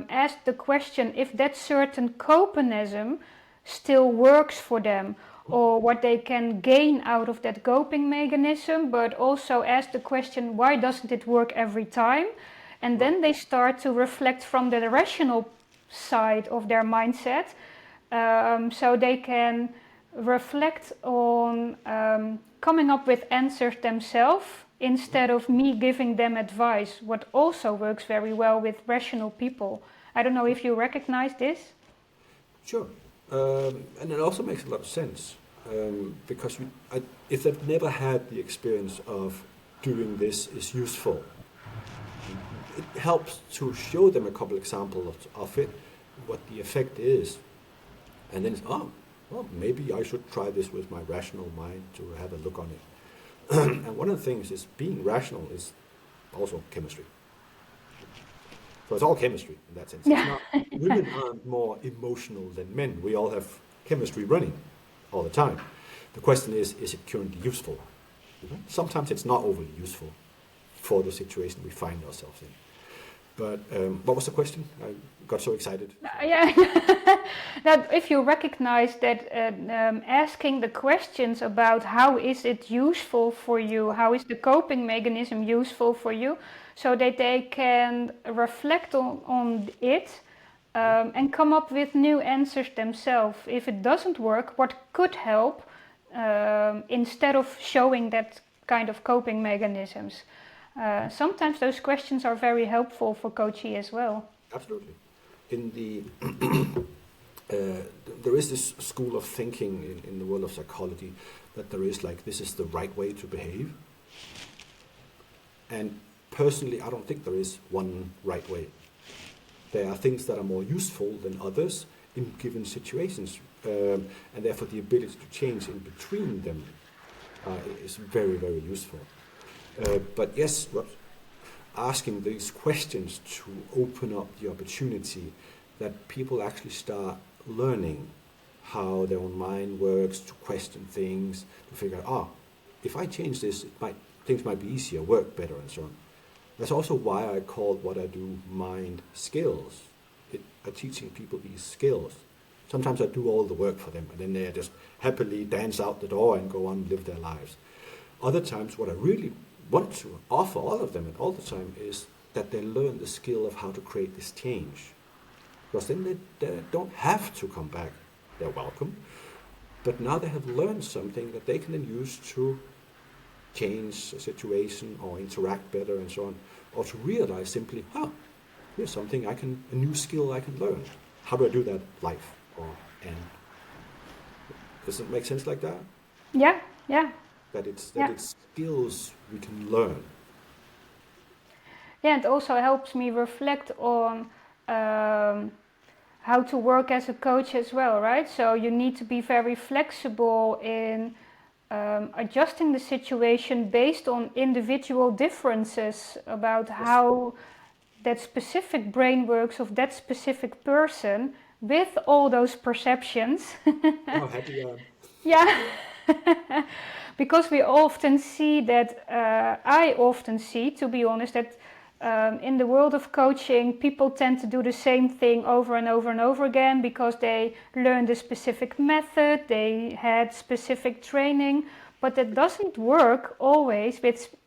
ask the question if that certain copenism still works for them, or what they can gain out of that coping mechanism, but also ask the question why doesn't it work every time, and Right. then they start to reflect from the rational side of their mindset, so they can reflect on coming up with answers themselves instead of me giving them advice, what also works very well with rational people. I don't know if you recognize this. Sure. And it also makes a lot of sense because if they've never had the experience of doing this is useful, it helps to show them a couple examples of it, what the effect is, and then it's, oh, well, maybe I should try this with my rational mind to have a look on it. And one of the things is being rational is also chemistry. So it's all chemistry in that sense. It's Yeah. not, women aren't more emotional than men. We all have chemistry running all the time. The question is it currently useful? Sometimes it's not overly useful for the situation we find ourselves in. But what was the question? I got so excited. Yeah. That if you recognize that asking the questions about how is it useful for you, how is the coping mechanism useful for you, so that they can reflect on it and come up with new answers themselves. If it doesn't work, what could help instead of showing that kind of coping mechanisms? Sometimes those questions are very helpful for coachee as well. Absolutely. In the there is this school of thinking in the world of psychology that there is like this is the right way to behave. And personally, I don't think there is one right way. There are things that are more useful than others in given situations, and therefore the ability to change in between them is very, very useful. But yes, asking these questions to open up the opportunity that people actually start learning how their own mind works, to question things, to figure out, if I change this, things might be easier, work better, and so on. That's also why I call what I do mind skills. I'm teaching people these skills. Sometimes I do all the work for them, and then they just happily dance out the door and go on and live their lives. Other times, what I really want to offer all of them and all the time is that they learn the skill of how to create this change. Because then they don't have to come back. They're welcome. But now they have learned something that they can then use to change a situation or interact better and so on. Or to realize simply, here's something a new skill I can learn. How do I do that? Life or and. Does it make sense like that? Yeah, yeah. That it's Yeah. skills we can learn. Yeah, it also helps me reflect on how to work as a coach as well, right? So you need to be very flexible in adjusting the situation based on individual differences about Yes. how that specific brain works of that specific person with all those perceptions. How happy I am. Yeah. Because we often see that, I often see, to be honest, that in the world of coaching, people tend to do the same thing over and over and over again because they learned a specific method, they had specific training, but that doesn't work always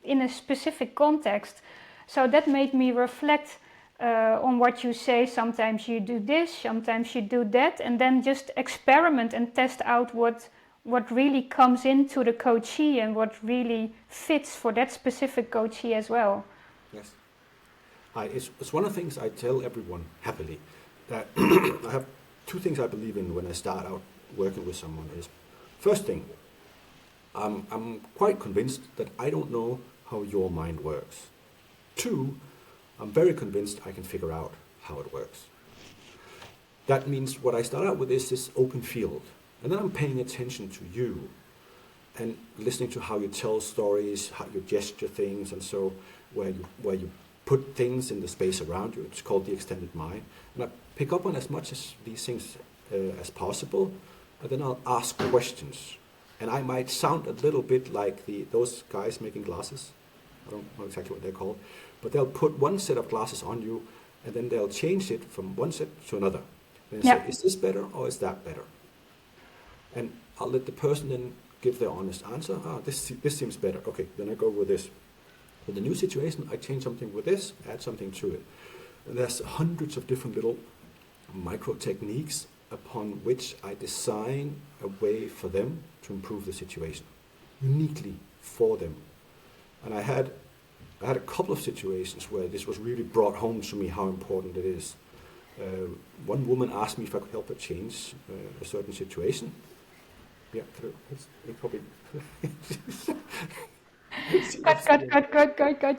in a specific context. So that made me reflect on what you say. Sometimes you do this, sometimes you do that, and then just experiment and test out what really comes into the coachee and what really fits for that specific coachee as well. Yes. It's one of the things I tell everyone happily that I have two things I believe in when I start out working with someone is, first thing, I'm quite convinced that I don't know how your mind works. Two, I'm very convinced I can figure out how it works. That means what I start out with is this open field, and then I'm paying attention to you and listening to how you tell stories, how you gesture things, and so where you put things in the space around you. It's called the extended mind. And I pick up on as much as these things as possible, and then I'll ask questions. And I might sound a little bit like those guys making glasses. I don't know exactly what they're called, but they'll put one set of glasses on you, and then they'll change it from one set to another. And say, is this better or is that better? And I'll let the person then give their honest answer. This seems better. Okay, then I go with this. In the new situation, I change something with this, add something to it. And there's hundreds of different little micro techniques upon which I design a way for them to improve the situation, uniquely for them. And I had a couple of situations where this was really brought home to me how important it is. One woman asked me if I could help her change a certain situation. Yeah, it probably.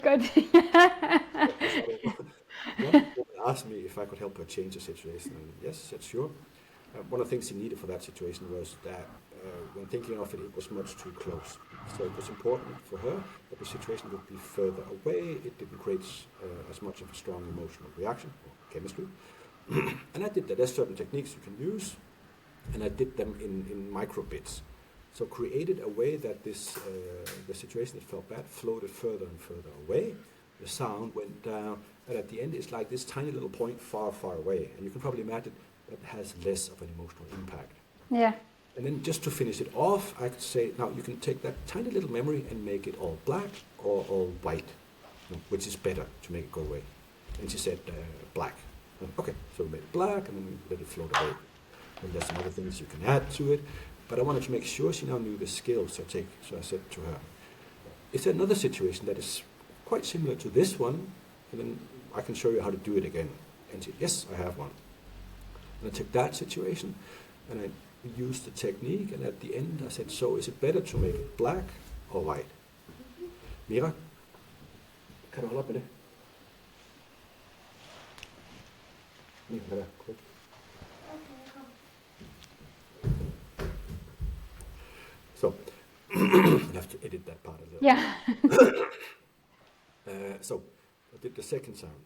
Cut. One woman asked me if I could help her change the situation, and yes, I said sure. One of the things she needed for that situation was that when thinking of it, it was much too close. So it was important for her that the situation would be further away. It didn't create as much of a strong emotional reaction or chemistry. And I did that. There's certain techniques you can use, and I did them in micro bits. So created a way that this the situation that felt bad floated further and further away. The sound went down, and at the end it's like this tiny little point far, far away. And you can probably imagine that has less of an emotional impact. Yeah. And then just to finish it off, I could say, now you can take that tiny little memory and make it all black or all white, which is better to make it go away. And she said black. Okay, so we made it black, and then we let it float away. And there's some other things you can add to it. But I wanted to make sure she now knew the skills to take. So I said to her, is there another situation that is quite similar to this one? And then I can show you how to do it again. And she said, yes, I have one. And I took that situation, and I used the technique, and at the end I said, so is it better to make it black or white? Mira, kan du holde op med det? Mira, quick. So, I have to edit that part a little. Yeah. So, I did the second sound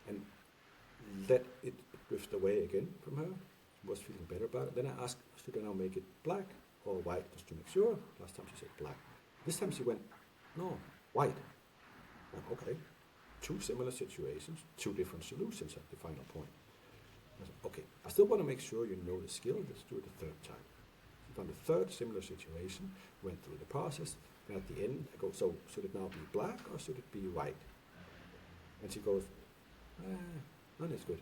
and let it drift away again from her. She was feeling better about it. Then I asked, should I now make it black or white, just to make sure? Last time she said black. This time she went, no, white. Okay, two similar situations, two different solutions at the final point. I said, okay, I still want to make sure you know the skill. Let's do it the third time. On the third similar situation, went through the process, and at the end I go, so should it now be black or should it be white? And she goes, none is good.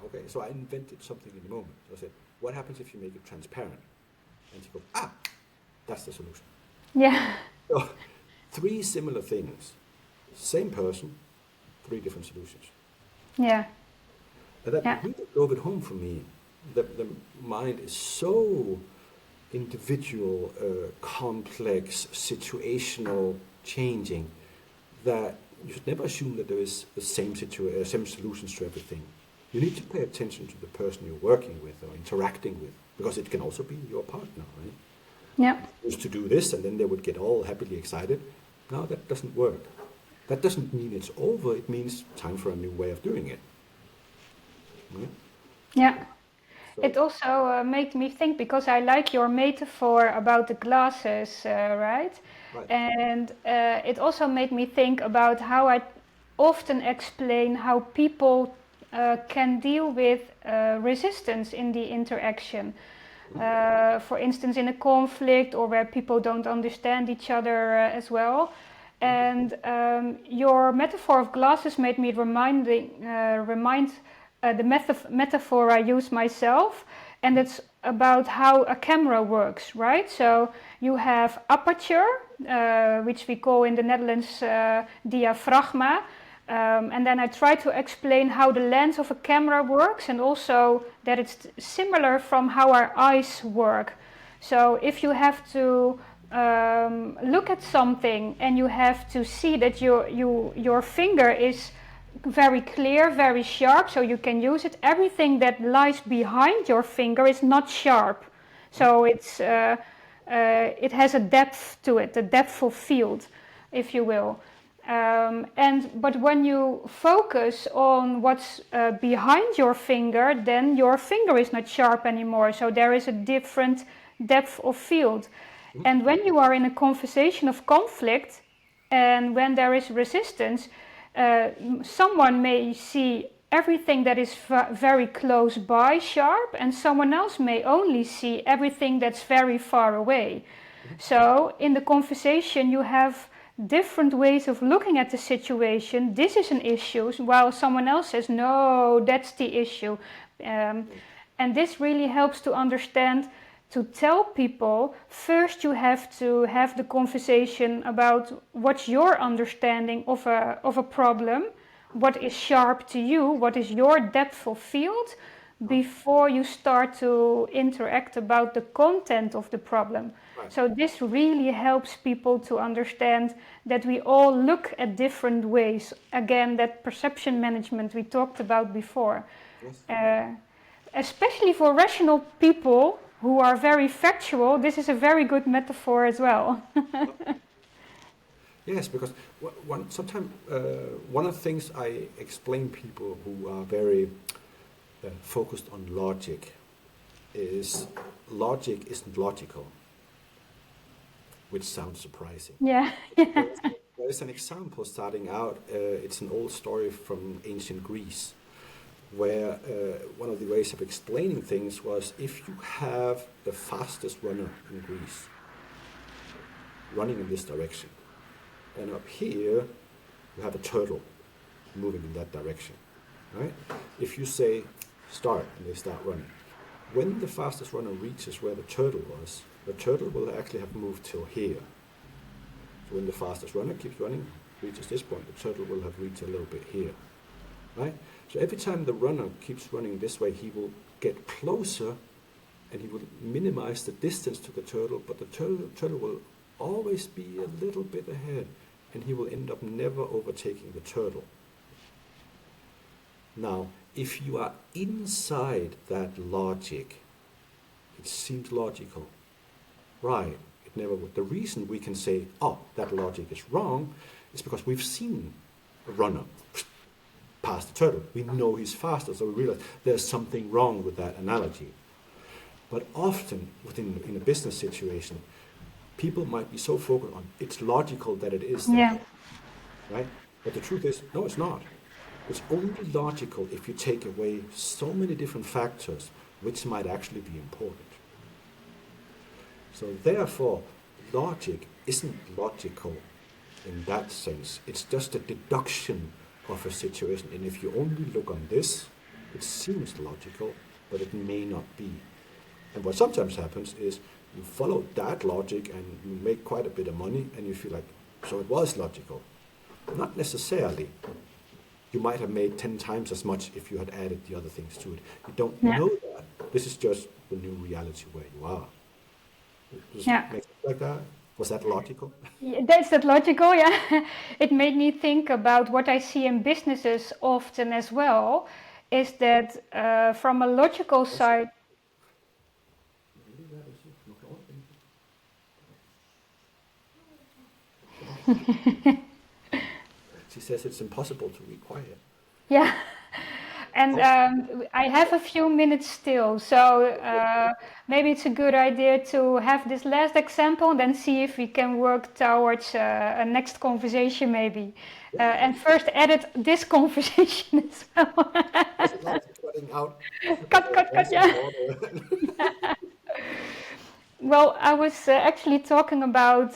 Okay, so I invented something in the moment. So I said, what happens if you make it transparent? And she goes, that's the solution. Yeah. So, three similar things, same person, three different solutions. Yeah. And that really drove it home for me. The mind is so individual, complex, situational, changing, that you should never assume that there is the same solutions to everything. You need to pay attention to the person you're working with or interacting with, because it can also be your partner, right? Yeah. Used to do this, and then they would get all happily excited. No, that doesn't work. That doesn't mean it's over. It means time for a new way of doing it. Yeah? Yeah. So, It also made me think, because I like your metaphor about the glasses, right? right. And it also made me think about how I often explain how people can deal with resistance in the interaction. For instance, in a conflict or where people don't understand each other as well. And your metaphor of glasses made me remind the metaphor I use myself, and it's about how a camera works, right? So you have aperture, which we call in the Netherlands diaphragma, and then I try to explain how the lens of a camera works, and also that it's similar from how our eyes work. So if you have to look at something and you have to see that your finger is very clear, very sharp, so you can use it. Everything that lies behind your finger is not sharp, so it has a depth to it, a depth of field, if you will. But when you focus on what's behind your finger, then your finger is not sharp anymore, so there is a different depth of field. And when you are in a conversation of conflict, and when there is resistance, someone may see everything that is very close by sharp, and someone else may only see everything that's very far away. So in the conversation you have different ways of looking at the situation. This is an issue, while someone else says, no, that's the issue. And this really helps to understand, to tell people, first you have to have the conversation about what's your understanding of a problem, what is sharp to you, what is your depth of field, Huh? before you start to interact about the content of the problem. Right. So this really helps people to understand that we all look at different ways. Again, that perception management we talked about before. Yes. Uh, Especially for rational people who are very factual, this is a very good metaphor as well. Yes, because sometimes one of the things I explain people who are very focused on logic is logic isn't logical, which sounds surprising. Yeah. There's, there's an example starting out. It's an old story from ancient Greece, where one of the ways of explaining things was if you have the fastest runner in Greece running in this direction, and up here you have a turtle moving in that direction, right? If you say start and they start running, when the fastest runner reaches where the turtle was, the turtle will actually have moved till here. So when the fastest runner keeps running, reaches this point, the turtle will have reached a little bit here, right? So every time the runner keeps running this way, he will get closer and he will minimize the distance to the turtle, but the turtle will always be a little bit ahead and he will end up never overtaking the turtle. Now, if you are inside that logic, it seems logical, right? It never would. The reason we can say, oh, that logic is wrong, is because we've seen a runner past the turtle. We know he's faster, so we realize there's something wrong with that analogy. But often, in a business situation, people might be so focused on it's logical that it is there, Yeah. right? But the truth is, no, it's not. It's only logical if you take away so many different factors which might actually be important. So therefore, logic isn't logical in that sense. It's just a deduction of a situation. And if you only look on this, it seems logical, but it may not be. And what sometimes happens is you follow that logic and you make quite a bit of money and you feel like, so it was logical. Not necessarily. You might have made 10 times as much if you had added the other things to it. You don't Yeah. know that. This is just the new reality where you are. Does it Yeah. make sense like that? Was that logical? Yeah, that's that logical, yeah. It made me think about what I see in businesses often as well, is that from a logical side, She says it's impossible to be quiet. yeah. And I have a few minutes still, so maybe it's a good idea to have this last example and then see if we can work towards a next conversation maybe. And first edit this conversation as well. There's a lot of cutting out Cut, voice of yeah. water. Well, I was actually talking about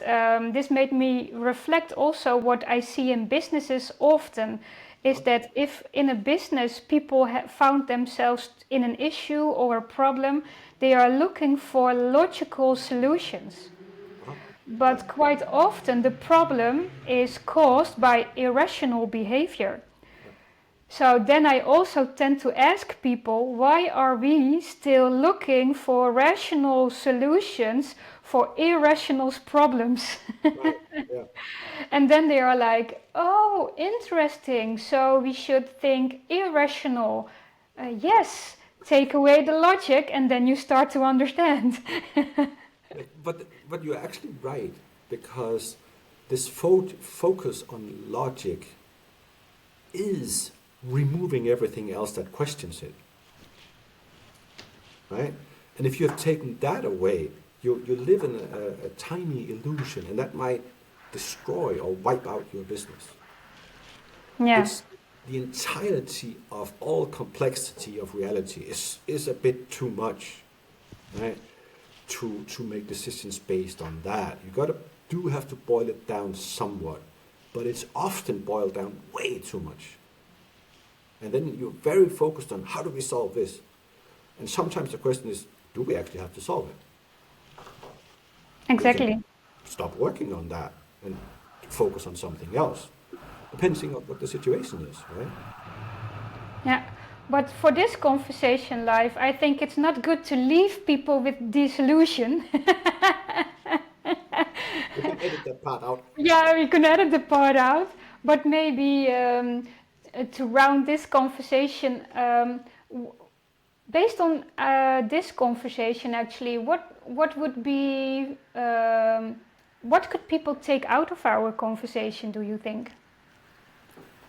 this made me reflect also what I see in businesses often is that if in a business people have found themselves in an issue or a problem, they are looking for logical solutions. Uh-huh. Right. But quite often the problem is caused by irrational behavior. Right. So then I also tend to ask people, why are we still looking for rational solutions for irrational problems? Right. Yeah. And then they are like, oh, interesting. So we should think irrational. Yes, take away the logic and then you start to understand. But you're actually right because this focus on logic is removing everything else that questions it, right? And if you have taken that away, you live in a tiny illusion, and that might destroy or wipe out your business. Yeah, It's the entirety of all complexity of reality is a bit too much, right? To make decisions based on that. You have to boil it down somewhat, but it's often boiled down way too much. And then you're very focused on how do we solve this? And sometimes the question is, do we actually have to solve it? We can exactly. stop working on that and focus on something else. depending on what the situation is, right? Yeah. But for this conversation live, I think it's not good to leave people with disillusion. We can edit that part out. Yeah, we can edit the part out, but maybe to round this conversation, w- based on this conversation, actually, what would be what could people take out of our conversation? Do you think?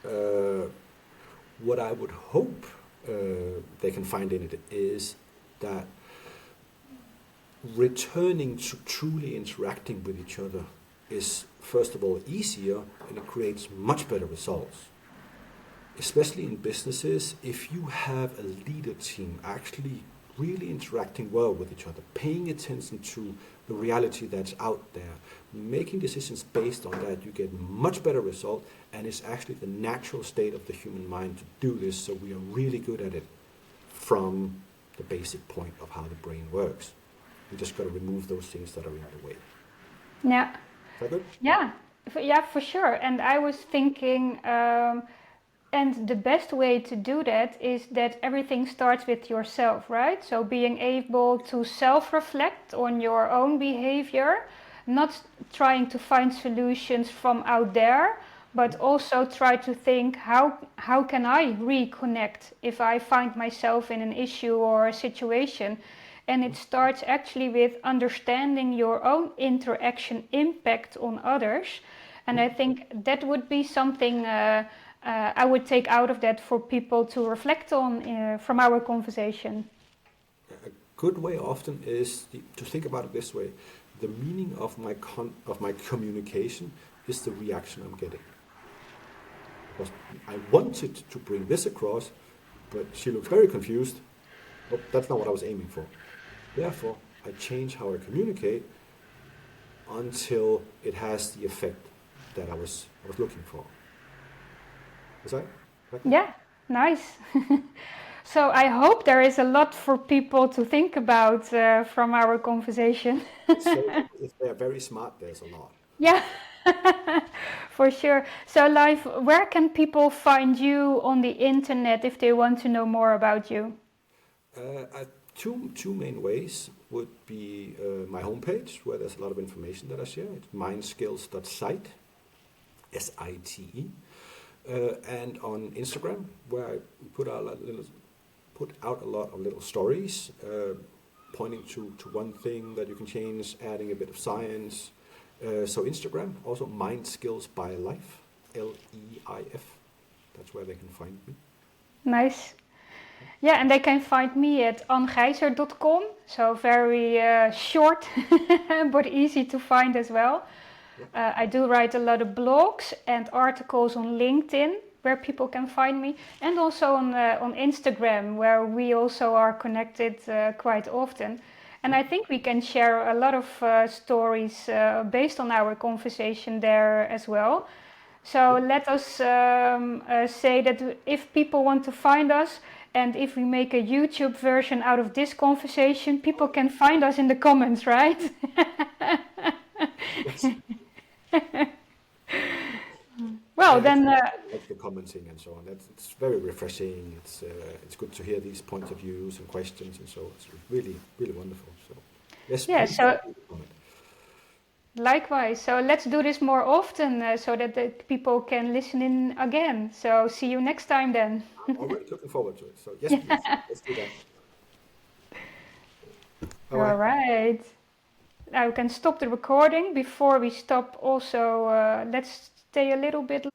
Uh, what I would hope they can find in it is that returning to truly interacting with each other is, first of all, easier, and it creates much better results. Especially in businesses, if you have a leader team actually really interacting well with each other, paying attention to the reality that's out there, making decisions based on that, you get much better result, and it's actually the natural state of the human mind to do this, so we are really good at it from the basic point of how the brain works. We just got to remove those things that are in the way. Yeah, Is that good? yeah, yeah, for sure. And I was thinking. And the best way to do that is that everything starts with yourself, right? So being able to self-reflect on your own behavior, not trying to find solutions from out there, but also try to think how can I reconnect if I find myself in an issue or a situation. And it starts actually with understanding your own interaction impact on others. And I think that would be something I would take out of that for people to reflect on from our conversation. A good way often is to think about it this way: the meaning of my communication is the reaction I'm getting. Because I wanted to bring this across, but she looks very confused. Oh, that's not what I was aiming for. Therefore, I change how I communicate until it has the effect that I was looking for. Is that good? Yeah, nice. So I hope there is a lot for people to think about from our conversation. So if they're very smart, there's a lot. Yeah, for sure. So, Life, where can people find you on the internet if they want to know more about you? Two main ways would be my homepage, where there's a lot of information that I share. It's mindskills.site, SITE, and on Instagram, where I put out a lot of little stories, pointing to one thing that you can change, adding a bit of science. So Instagram, also Mind Skills by Life, LEIF. That's where they can find me. Nice. Yeah, and they can find me at angijzer.com. So very short, but easy to find as well. Yeah. I do write a lot of blogs and articles on LinkedIn where people can find me, and also on Instagram where we also are connected quite often. And I think we can share a lot of stories based on our conversation there as well. So let us say that if people want to find us, and if we make a YouTube version out of this conversation, people can find us in the comments, right? Yes. Well, I then, actually like the commenting and so on. It's very refreshing. It's good to hear these points of views and questions, and so it's really really wonderful. So yes, yeah, please feel so free to comment. likewise. So let's do this more often so that the people can listen in again. So see you next time then. I'm already looking forward to it. So yes, please, let's do that. Bye All bye. right. Now we can stop the recording. Before we stop, also, let's stay a little bit